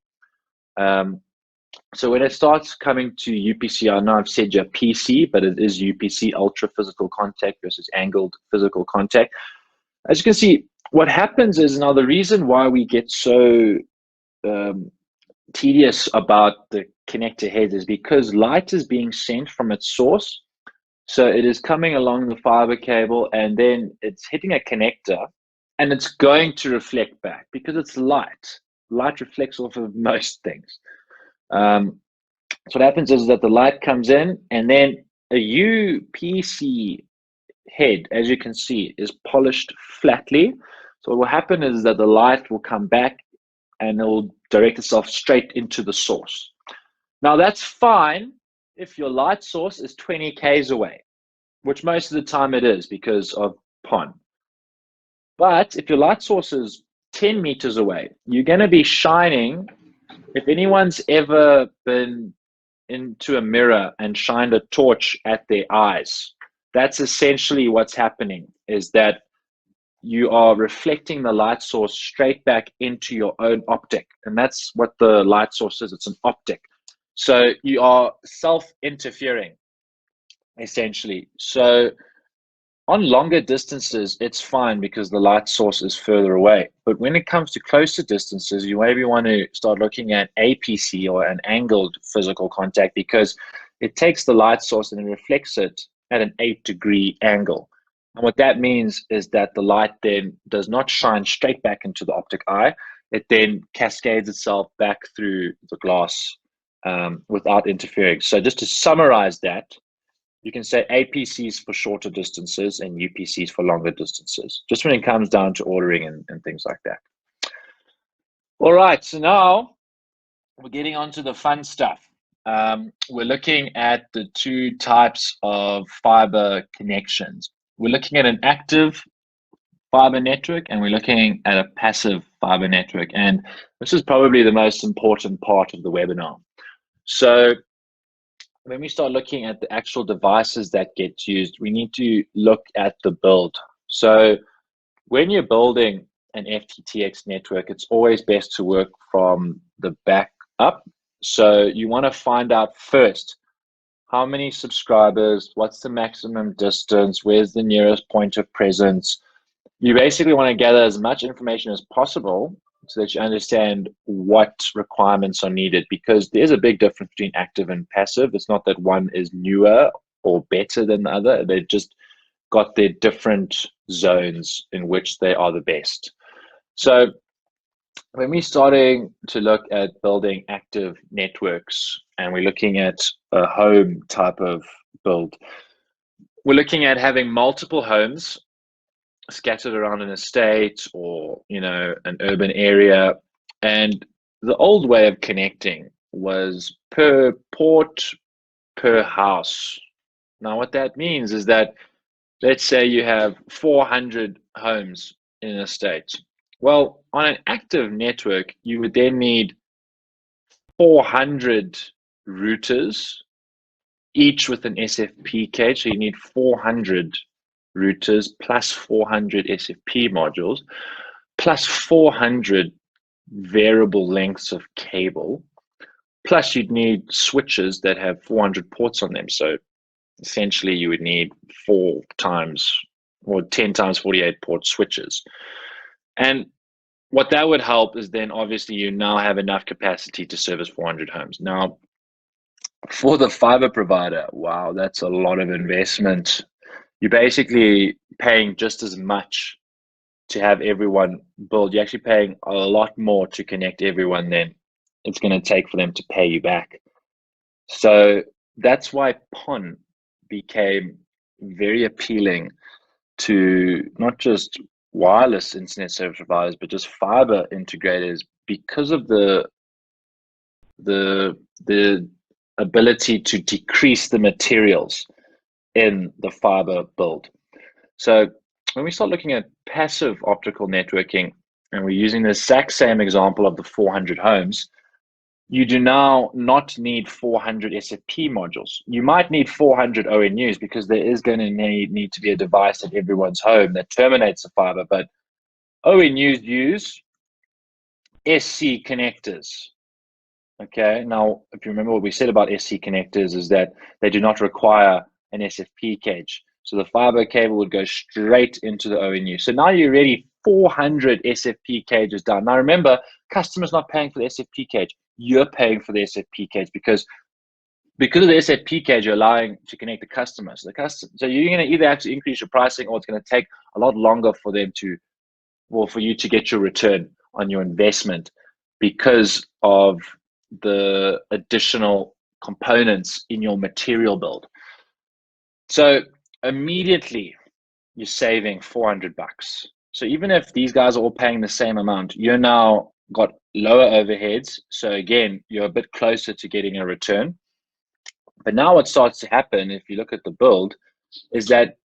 [SPEAKER 3] So when it starts coming to UPC, I know I've said your PC, but it is UPC, ultra physical contact versus angled physical contact. As you can see, what happens is, now the reason why we get so tedious about the connector heads is because light is being sent from its source. So it is coming along the fiber cable, and then it's hitting a connector, and it's going to reflect back, because it's light. Light reflects off of most things. So what happens is that the light comes in, and then a UPC head, as you can see, is polished flatly. So what will happen is that the light will come back, and it will direct itself straight into the source. Now that's fine if your light source is 20 k's away, which most of the time it is because of PON. But if your light source is 10 meters away, you're going to be shining. If anyone's ever been into a mirror and shined a torch at their eyes, that's essentially what's happening, is that you are reflecting the light source straight back into your own optic. And that's what the light source is. It's an optic. So you are self-interfering, essentially. So on longer distances, it's fine because the light source is further away. But when it comes to closer distances, you maybe want to start looking at APC, or an angled physical contact, because it takes the light source and it reflects it at an 8-degree angle. And what that means is that the light then does not shine straight back into the optic eye. It then cascades itself back through the glass without interfering. So just to summarize that, you can say APCs for shorter distances and UPCs for longer distances, just when it comes down to ordering and things like that. All right, so now we're getting on to the fun stuff. We're looking at the 2 types of fiber connections. We're looking at an active fiber network and we're looking at a passive fiber network. And this is probably the most important part of the webinar. So when we start looking at the actual devices that get used, we need to look at the build. So when you're building an FTTx network, it's always best to work from the back up. So you want to find out first, how many subscribers, what's the maximum distance, where's the nearest point of presence. You basically want to gather as much information as possible so that you understand what requirements are needed, because there's a big difference between active and passive. It's not that one is newer or better than the other. They've just got their different zones in which they are the best. So when we're starting to look at building active networks and we're looking at a home type of build, we're looking at having multiple homes scattered around an estate or, you know, an urban area. And the old way of connecting was per port, per house. Now, what that means is that, let's say you have 400 homes in an estate. Well, on an active network, you would then need 400 routers, each with an SFP cage. So you need 400 routers plus 400 SFP modules, plus 400 variable lengths of cable. Plus you'd need switches that have 400 ports on them. So essentially you would need 4 times or 10 times 48 port switches. And what that would help is then obviously you now have enough capacity to service 400 homes. Now, for the fiber provider, wow, that's a lot of investment. You're basically paying just as much to have everyone build. You're actually paying a lot more to connect everyone than it's going to take for them to pay you back. So that's why PON became very appealing to not just wireless internet service providers, but just fiber integrators, because of the ability to decrease the materials in the fiber build. So when we start looking at passive optical networking, and we're using the exact same example of the 400 homes, you do now not need 400 SFP modules. You might need 400 ONUs because there is going to need to be a device at everyone's home that terminates the fiber, but ONUs use SC connectors. Okay, now if you remember what we said about SC connectors is that they do not require an SFP cage. So the fiber cable would go straight into the ONU. So now you're already 400 SFP cages down. Now remember, customers not paying for the SFP cage. You're paying for the SFP cage because of the SFP cage, you're allowing to connect the customers. So you're going to either have to increase your pricing, or it's going to take a lot longer for them to, well, for you to get your return on your investment because of the additional components in your material build. So immediately you're saving $400. So even if these guys are all paying the same amount, you're now got lower overheads. So again, you're a bit closer to getting a return. But now what starts to happen, if you look at the build, is that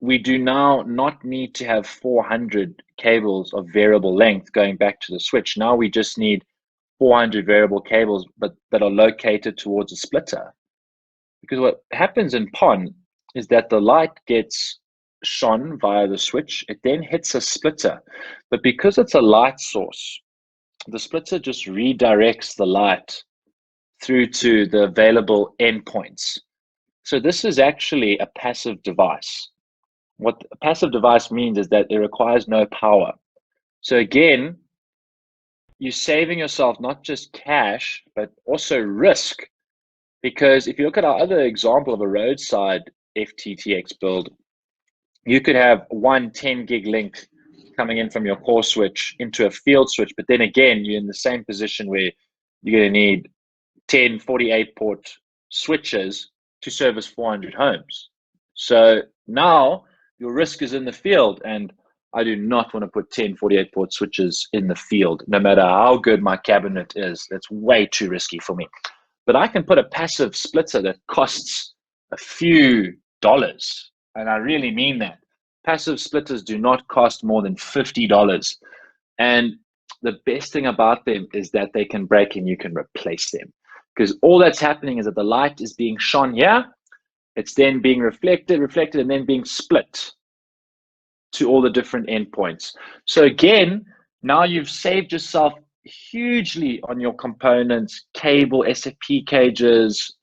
[SPEAKER 3] we do now not need to have 400 cables of variable length going back to the switch. Now we just need 400 variable cables, but that are located towards a splitter. Because what happens in PON is that the light gets shone via the switch, it then hits a splitter. But because it's a light source, the splitter just redirects the light through to the available endpoints. So this is actually a passive device. What a passive device means is that it requires no power. So again, you're saving yourself not just cash, but also risk. Because if you look at our other example of a roadside FTTx build, you could have one 10 gig link coming in from your core switch into a field switch, but then again, you're in the same position where you're going to need 10 48 port switches to service 400 homes. So now your risk is in the field, and I do not want to put 10 48 port switches in the field, no matter how good my cabinet is. That's way too risky for me. But I can put a passive splitter that costs a few dollars, and I really mean that, passive splitters do not cost more than $50. And the best thing about them is that they can break and you can replace them. Because all that's happening is that the light is being shone here, it's then being reflected, and then being split to all the different endpoints. So again, now you've saved yourself hugely on your components, cable, SFP cages,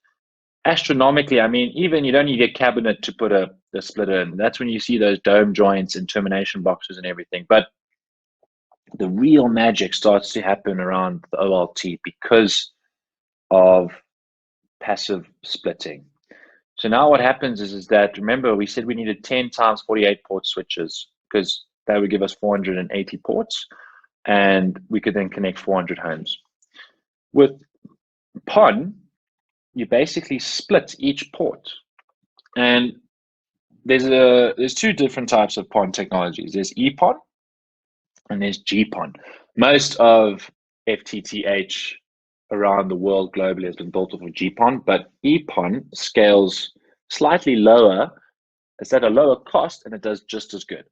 [SPEAKER 3] astronomically. I mean, even you don't need a cabinet to put a splitter in. That's when you see those dome joints and termination boxes and everything. But the real magic starts to happen around the OLT because of passive splitting. So now what happens is that, remember, we said we needed 10 times 48 port switches because that would give us 480 ports, and we could then connect 400 homes. With PON, you basically split each port. And there's two different types of PON technologies. There's EPON and there's GPON. Most of FTTH around the world globally has been built off of GPON, but EPON scales slightly lower. It's at a lower cost and it does just as good.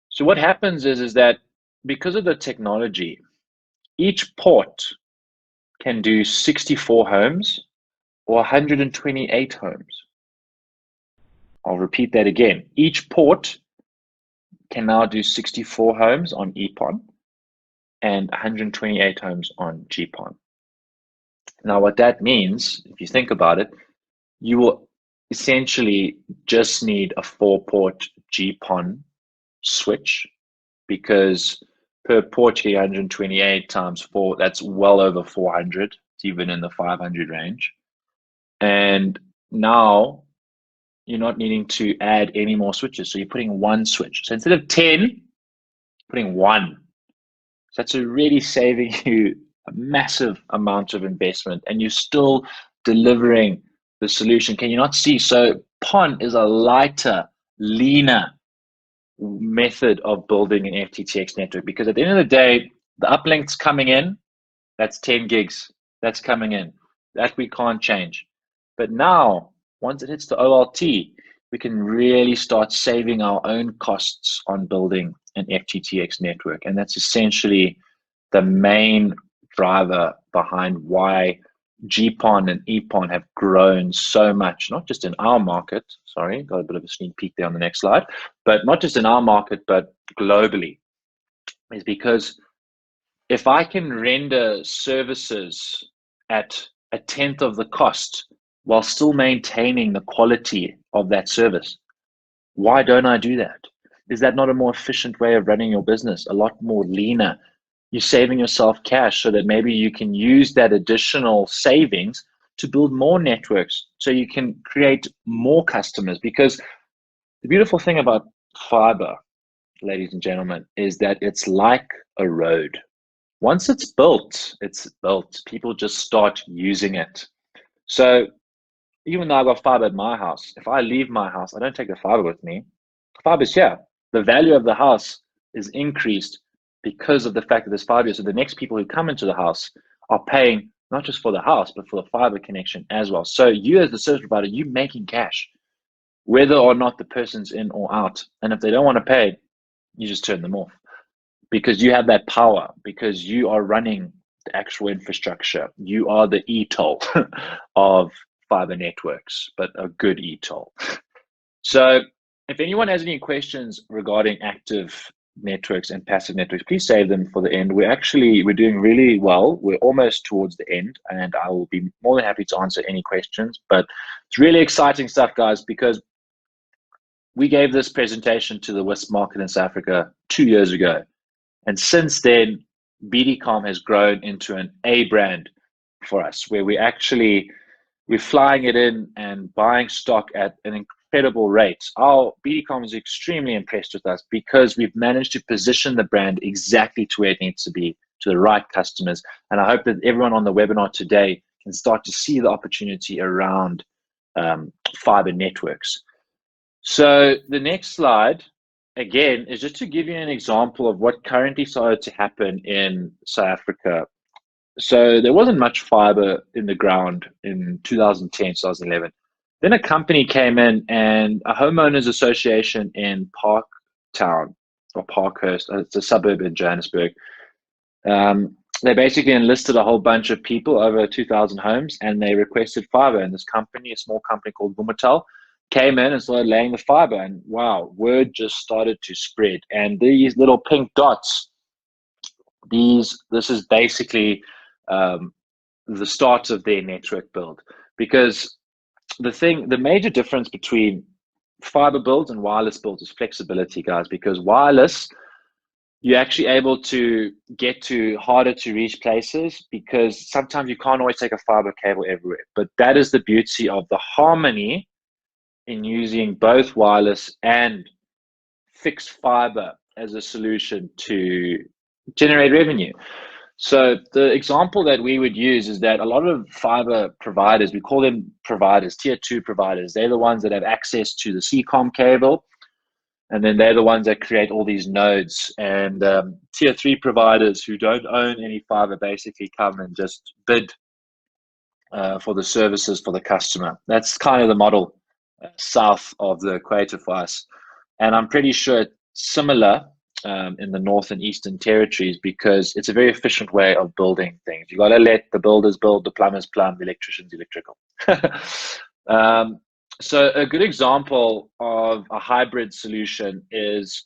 [SPEAKER 3] So what happens is that because of the technology, each port can do 64 homes or 128 homes. I'll repeat that again. Each port can now do 64 homes on EPON and 128 homes on GPON. Now, what that means, if you think about it, you will essentially just need a 4-port GPON switch, because per port you get 128 times 4, that's well over 400. It's even in the 500 range. And now you're not needing to add any more switches. So you're putting one switch. So instead of 10, putting one. So that's already saving you a massive amount of investment, and you're still delivering the solution. Can you not see? So PON is a lighter, leaner method of building an FTTx network, because at the end of the day, the uplink's coming in, that's 10 gigs, that's coming in, that we can't change. But now, once it hits the OLT, we can really start saving our own costs on building an FTTx network. And that's essentially the main driver behind why GPON and EPON have grown so much, not just in our market, sorry, got a bit of a sneak peek there on the next slide, but not just in our market, but globally, is because if I can render services at a tenth of the cost while still maintaining the quality of that service, why don't I do that? Is that not a more efficient way of running your business? A lot more leaner. You're saving yourself cash so that maybe you can use that additional savings to build more networks so you can create more customers. Because the beautiful thing about fiber, ladies and gentlemen, is that it's like a road. Once it's built, people just start using it. So even though I've got fiber at my house, if I leave my house, I don't take the fiber with me. Fiber's here. The value of the house is increased because of the fact that there's fiber. So the next people who come into the house are paying not just for the house, but for the fiber connection as well. So you as the service provider, you're making cash, whether or not the person's in or out. And if they don't want to pay, you just turn them off, because you have that power, because you are running the actual infrastructure. You are the e-toll of fiber networks, but a good e-toll. So if anyone has any questions regarding active networks and passive networks, please save them for the end. We're doing really well. We're almost towards the end, and I will be more than happy to answer any questions. But it's really exciting stuff, guys, because we gave this presentation to the WISP market in South Africa 2 years ago. And since then, BDCom has grown into an A brand for us, where we're flying it in and buying stock at an incredible rate. Our BDCom is extremely impressed with us because we've managed to position the brand exactly to where it needs to be, to the right customers. And I hope that everyone on the webinar today can start to see the opportunity around fiber networks. So the next slide, again, is just to give you an example of what currently started to happen in South Africa. So there wasn't much fiber in the ground in 2010, 2011. Then a company came in, and a homeowners association in Parktown or Parkhurst, it's a suburb in Johannesburg. They basically enlisted a whole bunch of people, over 2,000 homes, and they requested fiber. And this company, a small company called Vumatel, came in and started laying the fiber. And wow, word just started to spread. And these little pink dots, this is basically the start of their network build. Because the major difference between fiber builds and wireless builds is flexibility, guys. Because wireless, you're actually able to get to harder to reach places, because sometimes you can't always take a fiber cable everywhere. But that is the beauty of the harmony in using both wireless and fixed fiber as a solution to generate revenue. So the example that we would use is that a lot of fiber providers, we call them providers, tier 2 providers, they're the ones that have access to the CCOM cable. And then they're the ones that create all these nodes. And tier 3 providers who don't own any fiber basically come and just bid for the services for the customer. That's kind of the model south of the equator for us. And I'm pretty sure it's similar in the North and Eastern territories, because it's a very efficient way of building things. You got to let the builders build, the plumbers plumb, the electricians electrical. So a good example of a hybrid solution is,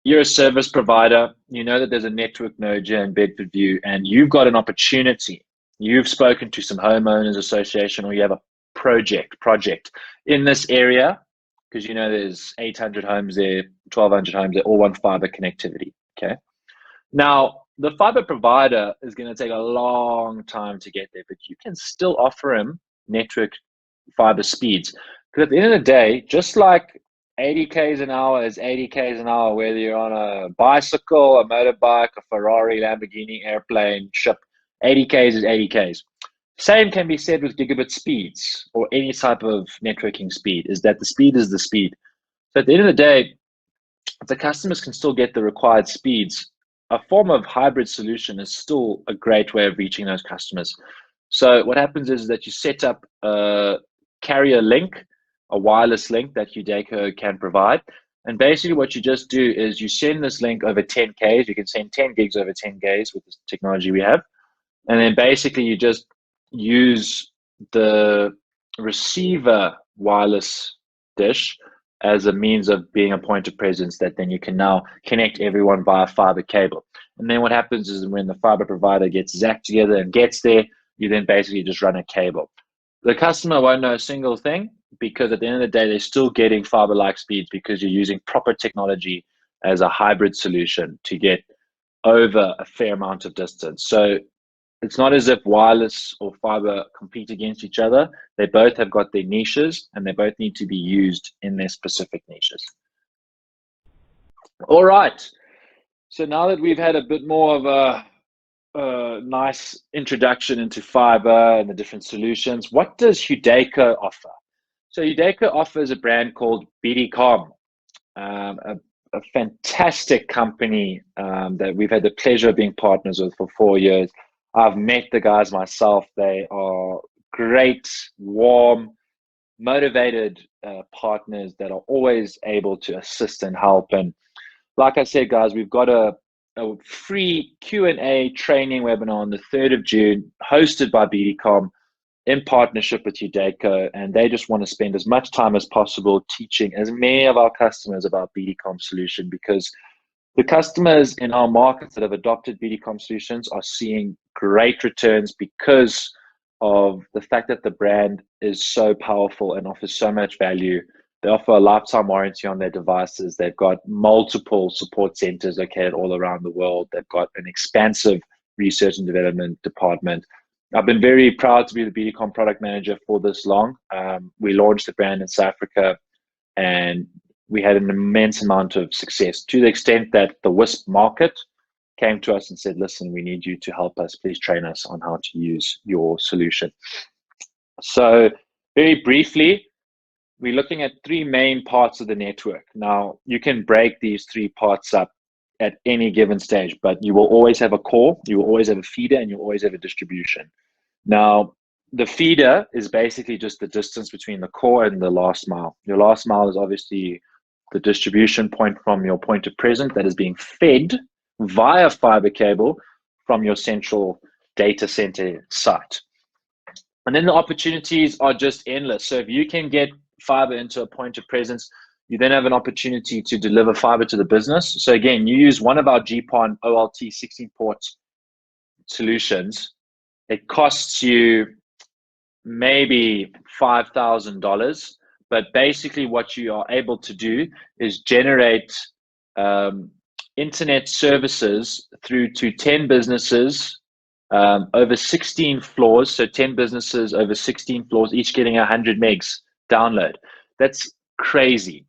[SPEAKER 3] you're a service provider, you know that there's a network node here in Bedford View, and you've got an opportunity. You've spoken to some homeowners association, or you have a project in this area, because you know there's 800 homes there, 1,200 homes, they all want fiber connectivity, okay? Now, the fiber provider is going to take a long time to get there, but you can still offer him network fiber speeds. Because at the end of the day, just like 80 k's an hour is 80 k's an hour, whether you're on a bicycle, a motorbike, a Ferrari, Lamborghini, airplane, ship, 80 k's is 80 k's. Same can be said with gigabit speeds or any type of networking speed, is that the speed is the speed. So at the end of the day, if the customers can still get the required speeds, a form of hybrid solution is still a great way of reaching those customers. So what happens is that you set up a carrier link, a wireless link that Udeco can provide. And basically what you just do is you send this link over 10 Ks. You can send 10 gigs over 10 Ks with the technology we have. And then basically you just use the receiver wireless dish as a means of being a point of presence, that then you can now connect everyone via fiber cable. And then what happens is, when the fiber provider gets zacked together and gets there, you then basically just run a cable. The customer won't know a single thing, because at the end of the day, they're still getting fiber-like speeds, because you're using proper technology as a hybrid solution to get over a fair amount of distance. So it's not as if wireless or fiber compete against each other. They both have got their niches, and they both need to be used in their specific niches. All right. So now that we've had a bit more of a nice introduction into fiber and the different solutions, what does Udeco offer? So Udeco offers a brand called BDCom, a fantastic company that we've had the pleasure of being partners with for 4 years. I've met the guys myself. They are great, warm, motivated partners that are always able to assist and help. And like I said, guys, we've got a free Q&A training webinar on the 3rd of June, hosted by BDCom in partnership with Udeco. And they just want to spend as much time as possible teaching as many of our customers about BDCom solution, because the customers in our markets that have adopted BDCom solutions are seeing great returns, because of the fact that the brand is so powerful and offers so much value. They offer a lifetime warranty on their devices. They've got multiple support centers located all around the world. They've got an expansive research and development department. I've been very proud to be the BDCom product manager for this long. We launched the brand in South Africa, and we had an immense amount of success, to the extent that the WISP market came to us and said, listen, we need you to help us. Please train us on how to use your solution. So very briefly, we're looking at 3 main parts of the network. Now, you can break these 3 parts up at any given stage, but you will always have a core, you will always have a feeder, and you'll always have a distribution. Now, the feeder is basically just the distance between the core and the last mile. Your last mile is obviously the distribution point from your point of present that is being fed via fiber cable from your central data center site. And then the opportunities are just endless. So if you can get fiber into a point of presence, you then have an opportunity to deliver fiber to the business. So again, you use one of our GPON OLT 16 port solutions. It costs you maybe $5,000, but basically what you are able to do is generate internet services through to 10 businesses over 16 floors. So 10 businesses over 16 floors, each getting 100 megs download. That's crazy.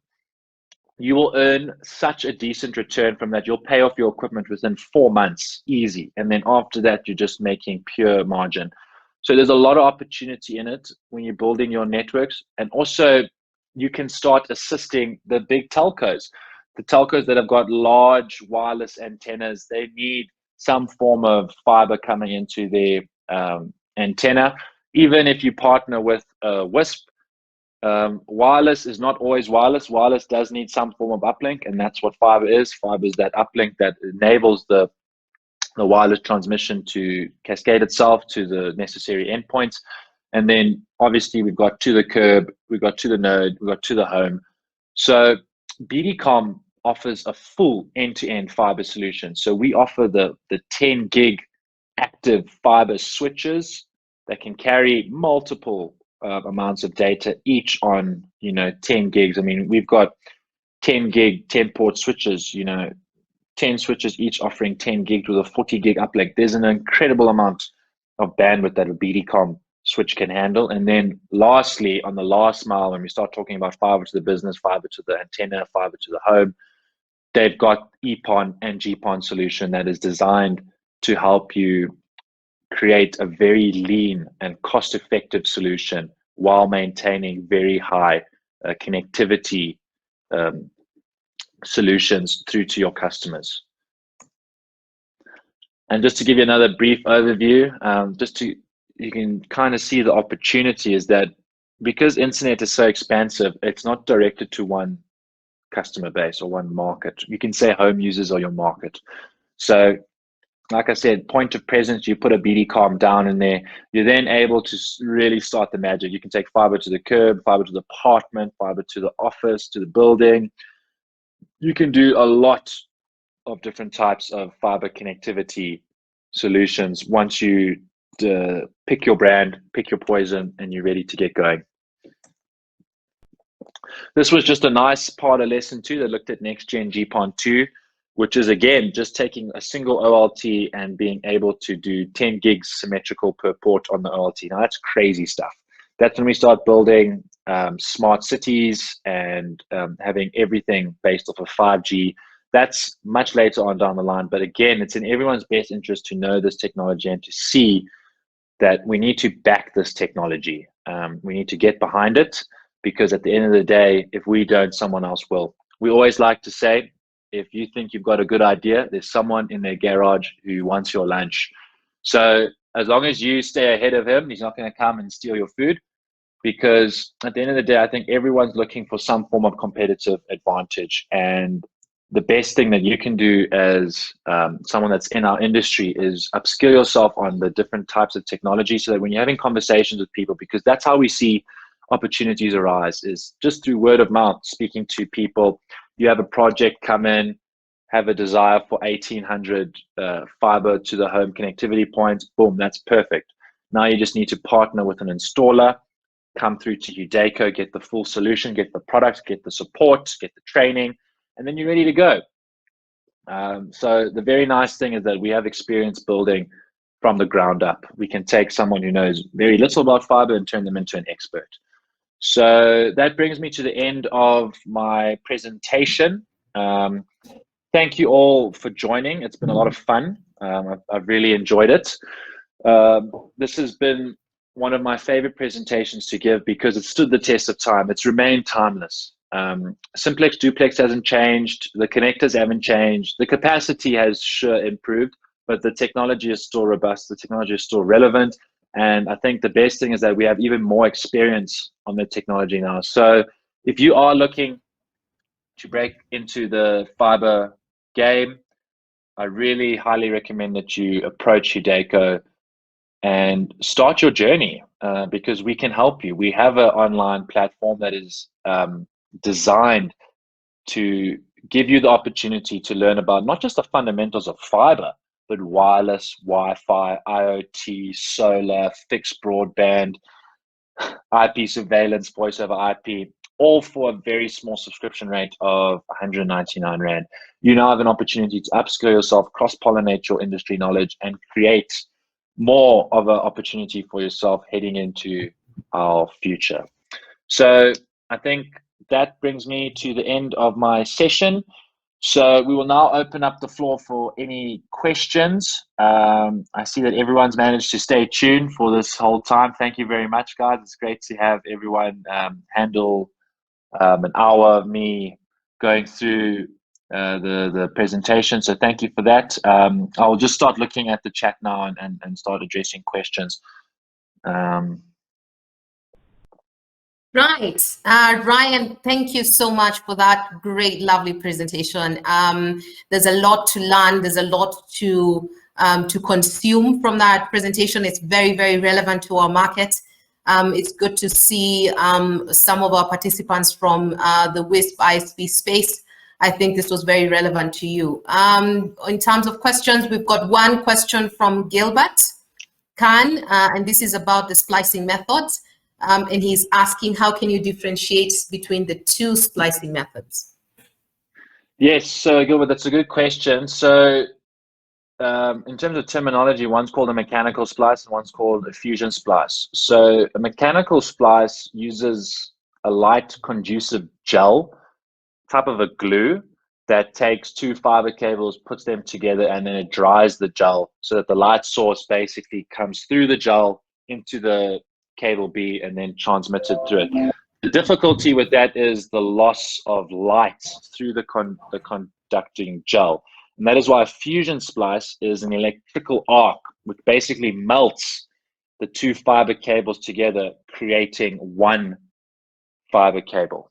[SPEAKER 3] You will earn such a decent return from that. You'll pay off your equipment within 4 months, easy. And then after that, you're just making pure margin. So there's a lot of opportunity in it when you're building your networks. And also you can start assisting the big telcos. The telcos that have got large wireless antennas, they need some form of fiber coming into their antenna. Even if you partner with WISP, wireless is not always wireless. Wireless does need some form of uplink, and that's what fiber is. Fiber is that uplink that enables the wireless transmission to cascade itself to the necessary endpoints. And then obviously we've got to the curb, we've got to the node, we've got to the home. So BDCom offers a full end-to-end fiber solution. So we offer the 10 gig active fiber switches that can carry multiple amounts of data, each on 10 gigs. I mean, we've got 10 gig 10 port switches, 10 switches each offering 10 gigs with a 40 gig uplink. There's an incredible amount of bandwidth that a BDCom switch can handle. And then lastly, on the last mile, when we start talking about fiber to the business, fiber to the antenna, fiber to the home, they've got EPON and GPON solution that is designed to help you create a very lean and cost-effective solution while maintaining very high connectivity solutions through to your customers. And just to give you another brief overview, you can kind of see the opportunity is that because internet is so expansive, it's not directed to one customer base or one market. You can say home users are your market. So like I said, point of presence, you put a BDCom down in there, you're then able to really start the magic. You can take fiber to the curb, fiber to the apartment, fiber to the office, to the building. You can do a lot of different types of fiber connectivity solutions once you pick your brand, pick your poison, and you're ready to get going. This was just a nice part of lesson 2 that looked at next gen GPON 2, which is again just taking a single OLT and being able to do 10 gigs symmetrical per port on the OLT. Now that's crazy stuff. That's when we start building smart cities and having everything based off of 5G. That's much later on down the line. But again, it's in everyone's best interest to know this technology and to see that we need to back this technology. We need to get behind it, because at the end of the day, if we don't, someone else will. We always like to say, if you think you've got a good idea, there's someone in their garage who wants your lunch. So as long as you stay ahead of him, he's not going to come and steal your food, because at the end of the day, I think everyone's looking for some form of competitive advantage. And the best thing that you can do as someone that's in our industry is upskill yourself on the different types of technology, so that when you're having conversations with people, because that's how we see opportunities arise, is just through word of mouth, speaking to people. You have a project come in, have a desire for 1800 fiber to the home connectivity points, boom, that's perfect. Now you just need to partner with an installer, come through to Udeco, get the full solution, get the product, get the support, get the training, and then you're ready to go. So the very nice thing is that we have experience building from the ground up. We can take someone who knows very little about fiber and turn them into an expert. So that brings me to the end of my presentation. Thank you all for joining. It's been a lot of fun. I've really enjoyed it. This has been one of my favorite presentations to give, because it stood the test of time. It's remained timeless. Simplex duplex hasn't changed. The connectors haven't changed. The capacity has sure improved, but the technology is still robust. The technology is still relevant. And I think the best thing is that we have even more experience on the technology now. So if you are looking to break into the fiber game, I really highly recommend that you approach Hideko and start your journey, because we can help you. We have an online platform that is designed to give you the opportunity to learn about not just the fundamentals of fiber, but wireless, Wi-Fi, IoT, solar, fixed broadband, IP surveillance, voice over IP, all for a very small subscription rate of 199 Rand. You now have an opportunity to upskill yourself, cross-pollinate your industry knowledge, and create more of an opportunity for yourself heading into our future. So I think that brings me to the end of my session. So we will now open up the floor for any questions. I see that everyone's managed to stay tuned for this whole time. Thank you very much, guys. It's great to have everyone handle an hour of me going through the presentation. So thank you for that. I'll just start looking at the chat now and start addressing questions.
[SPEAKER 1] Right. Ryan, thank you so much for that great, lovely presentation. There's a lot to learn. There's a lot to consume from that presentation. It's very, very relevant to our market. It's good to see some of our participants from the WISP ISP space. I think this was very relevant to you. In terms of questions, we've got one question from Gilbert Khan, and this is about the splicing methods. And he's asking, how can you differentiate between the two splicing methods?
[SPEAKER 3] Yes, so Gilbert, that's a good question. So in terms of terminology, one's called a mechanical splice and one's called a fusion splice. So a mechanical splice uses a light conducive gel, type of a glue, that takes two fiber cables, puts them together, and then it dries the gel so that the light source basically comes through the gel into the cable B and then transmitted through it. The difficulty with that is the loss of light through the conducting gel. And that is why a fusion splice is an electrical arc, which basically melts the two fiber cables together, creating one fiber cable.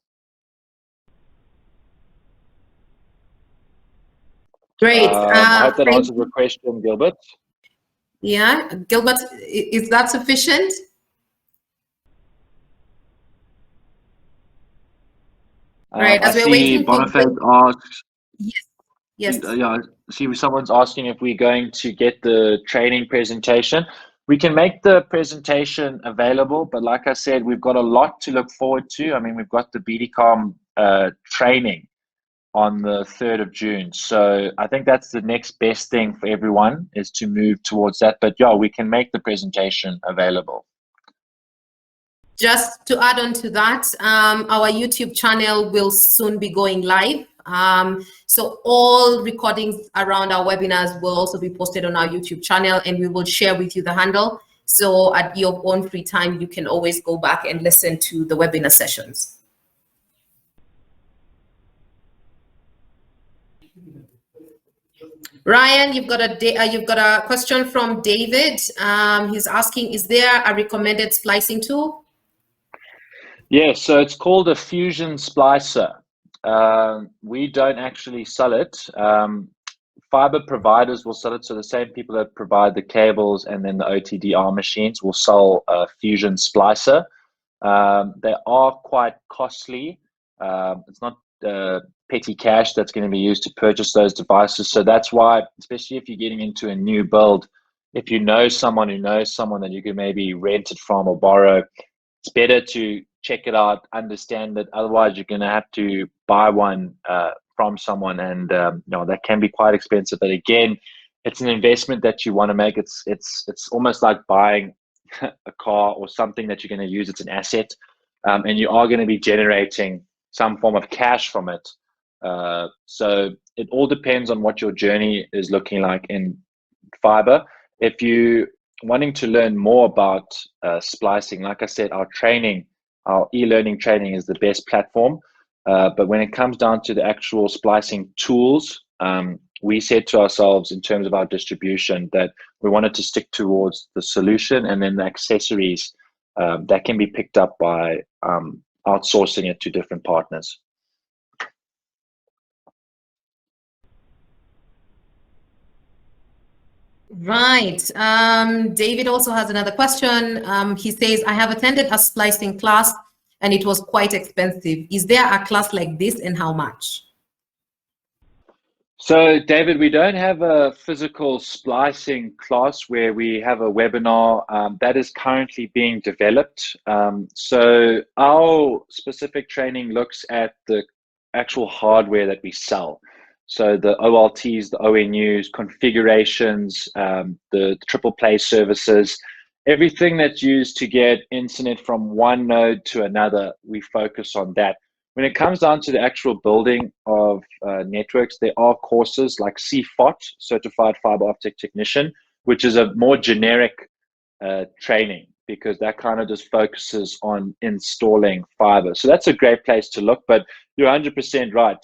[SPEAKER 1] Great.
[SPEAKER 3] I hope that answers your question, Gilbert.
[SPEAKER 1] Yeah, Gilbert, is that sufficient? Right, as we're waiting for
[SPEAKER 3] Bonifate asks.
[SPEAKER 1] Yes.
[SPEAKER 3] Yeah, I see someone's asking if we're going to get the training presentation. We can make the presentation available, but like I said, we've got a lot to look forward to. I mean, we've got the BDCom training on the 3rd of June. So I think that's the next best thing for everyone, is to move towards that. But yeah, we can make the presentation available.
[SPEAKER 1] Just to add on to that, our YouTube channel will soon be going live. So all recordings around our webinars will also be posted on our YouTube channel, and we will share with you the handle. So at your own free time, you can always go back and listen to the webinar sessions. Ryan, you've got a question from David. He's asking, is there a recommended splicing tool?
[SPEAKER 3] Yes, so it's called a fusion splicer. We don't actually sell it. Fiber providers will sell it, so the same people that provide the cables and then the OTDR machines will sell a fusion splicer. They are quite costly. It's not petty cash that's going to be used to purchase those devices. So that's why, especially if you're getting into a new build, if you know someone who knows someone that you can maybe rent it from or borrow, it's better to check it out, understand that otherwise you're going to have to buy one from someone, and that can be quite expensive. But again, it's an investment that you want to make. It's almost like buying a car or something that you're going to use. It's an asset, and you are going to be generating some form of cash from it. So it all depends on what your journey is looking like in fiber. If you wanting to learn more about splicing, like I said, our e-learning training is the best platform. But when it comes down to the actual splicing tools, we said to ourselves in terms of our distribution that we wanted to stick towards the solution, and then the accessories that can be picked up by outsourcing it to different partners.
[SPEAKER 1] Right. David also has another question. He says, I have attended a splicing class and it was quite expensive. Is there a class like this, and how much?
[SPEAKER 3] So, David, we don't have a physical splicing class where we have a webinar that is currently being developed. So our specific training looks at the actual hardware that we sell. So the OLTs, the ONUs, configurations, the triple play services, everything that's used to get internet from one node to another, we focus on that. When it comes down to the actual building of networks, there are courses like CFOT, Certified Fiber Optic Technician, which is a more generic training, because that kind of just focuses on installing fiber. So that's a great place to look, but you're 100% right.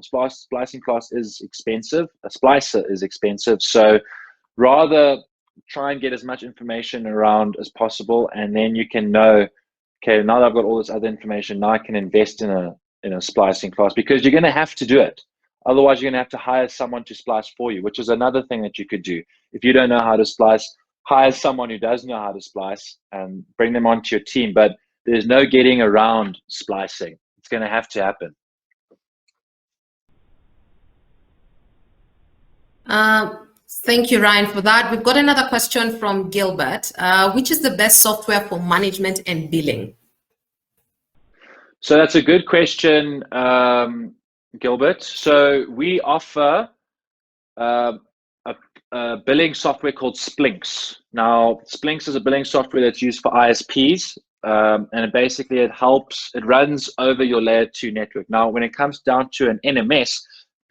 [SPEAKER 3] Splicing class is expensive. A splicer is expensive. So rather try and get as much information around as possible, and then you can know, okay, now that I've got all this other information, now I can invest in a splicing class, because you're going to have to do it. Otherwise, you're going to have to hire someone to splice for you, which is another thing that you could do. If you don't know how to splice, hire someone who does know how to splice and bring them onto your team. But there's no getting around splicing. It's going to have to happen.
[SPEAKER 1] Thank you, Ryan, for that. We've got another question from Gilbert. Which is the best software for management and billing?
[SPEAKER 3] So that's a good question, Gilbert. So we offer a billing software called Splinx. Now, Splinx is a billing software that's used for ISPs, and it runs over your layer 2 network. Now, when it comes down to an NMS,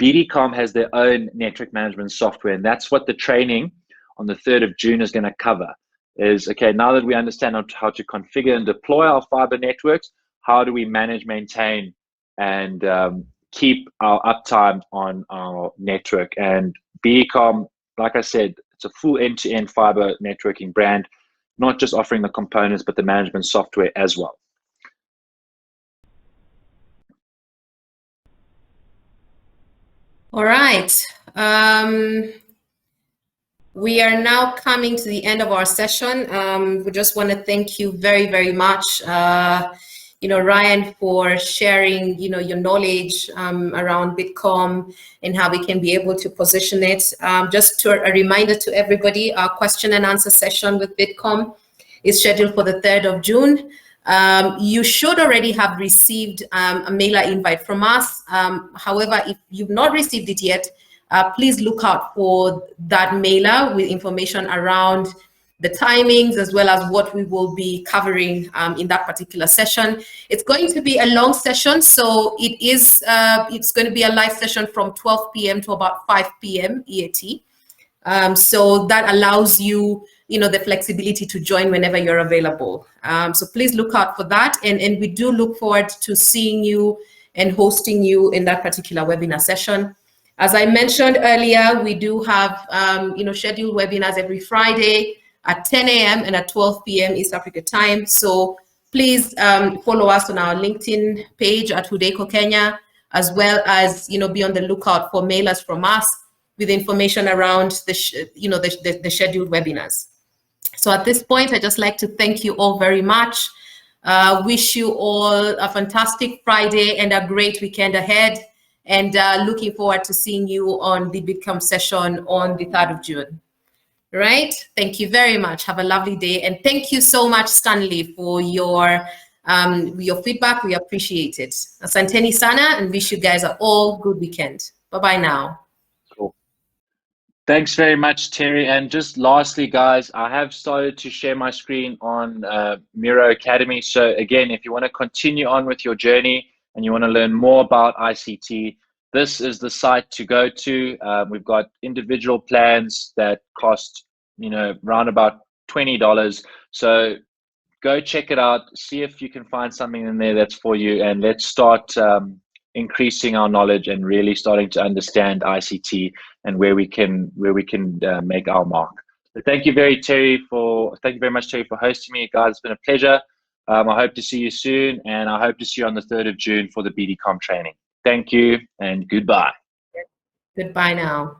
[SPEAKER 3] BDCom has their own network management software, and that's what the training on the 3rd of June is going to cover. Is, okay, now that we understand how to configure and deploy our fiber networks, how do we manage, maintain, and keep our uptime on our network? And BDCom, like I said, it's a full end-to-end fiber networking brand, not just offering the components, but the management software as well.
[SPEAKER 1] All right. We are now coming to the end of our session. We just want to thank you very, very much, Ryan, for sharing, your knowledge around Bitcom and how we can be able to position it. Just a reminder to everybody, our question and answer session with Bitcom is scheduled for the 3rd of June. You should already have received a mailer invite from us. However, if you've not received it yet, please look out for that mailer with information around the timings, as well as what we will be covering in that particular session. It's going to be a long session, so it's going to be a live session from 12 p.m. to about 5 p.m. EAT. So that allows you, the flexibility to join whenever you're available. So please look out for that, and we do look forward to seeing you and hosting you in that particular webinar session. As I mentioned earlier, we do have, scheduled webinars every Friday at 10 a.m. and at 12 p.m. East Africa time. So please follow us on our LinkedIn page at Hudeko Kenya, as well as, be on the lookout for mailers from us with information around the scheduled webinars. So at this point, I'd just like to thank you all very much. Wish you all a fantastic Friday and a great weekend ahead. And looking forward to seeing you on the Bitcom session on the 3rd of June. Right? Thank you very much. Have a lovely day. And thank you so much, Stanley, for your feedback. We appreciate it. Asanteni sana, and wish you guys a all good weekend. Bye-bye now.
[SPEAKER 3] Cool. Thanks very much, Terry. And just lastly, guys, I have started to share my screen on Miro Academy. So again, if you want to continue on with your journey and you want to learn more about ICT, this is the site to go to. We've got individual plans that cost, around about $20. So go check it out, see if you can find something in there that's for you, and let's start increasing our knowledge and really starting to understand ICT and where we can make our mark. So thank you very much, Terry, for hosting me, guys. It's been a pleasure. I hope to see you soon, and I hope to see you on the 3rd of June for the BDCom training. Thank you and goodbye.
[SPEAKER 1] Goodbye now.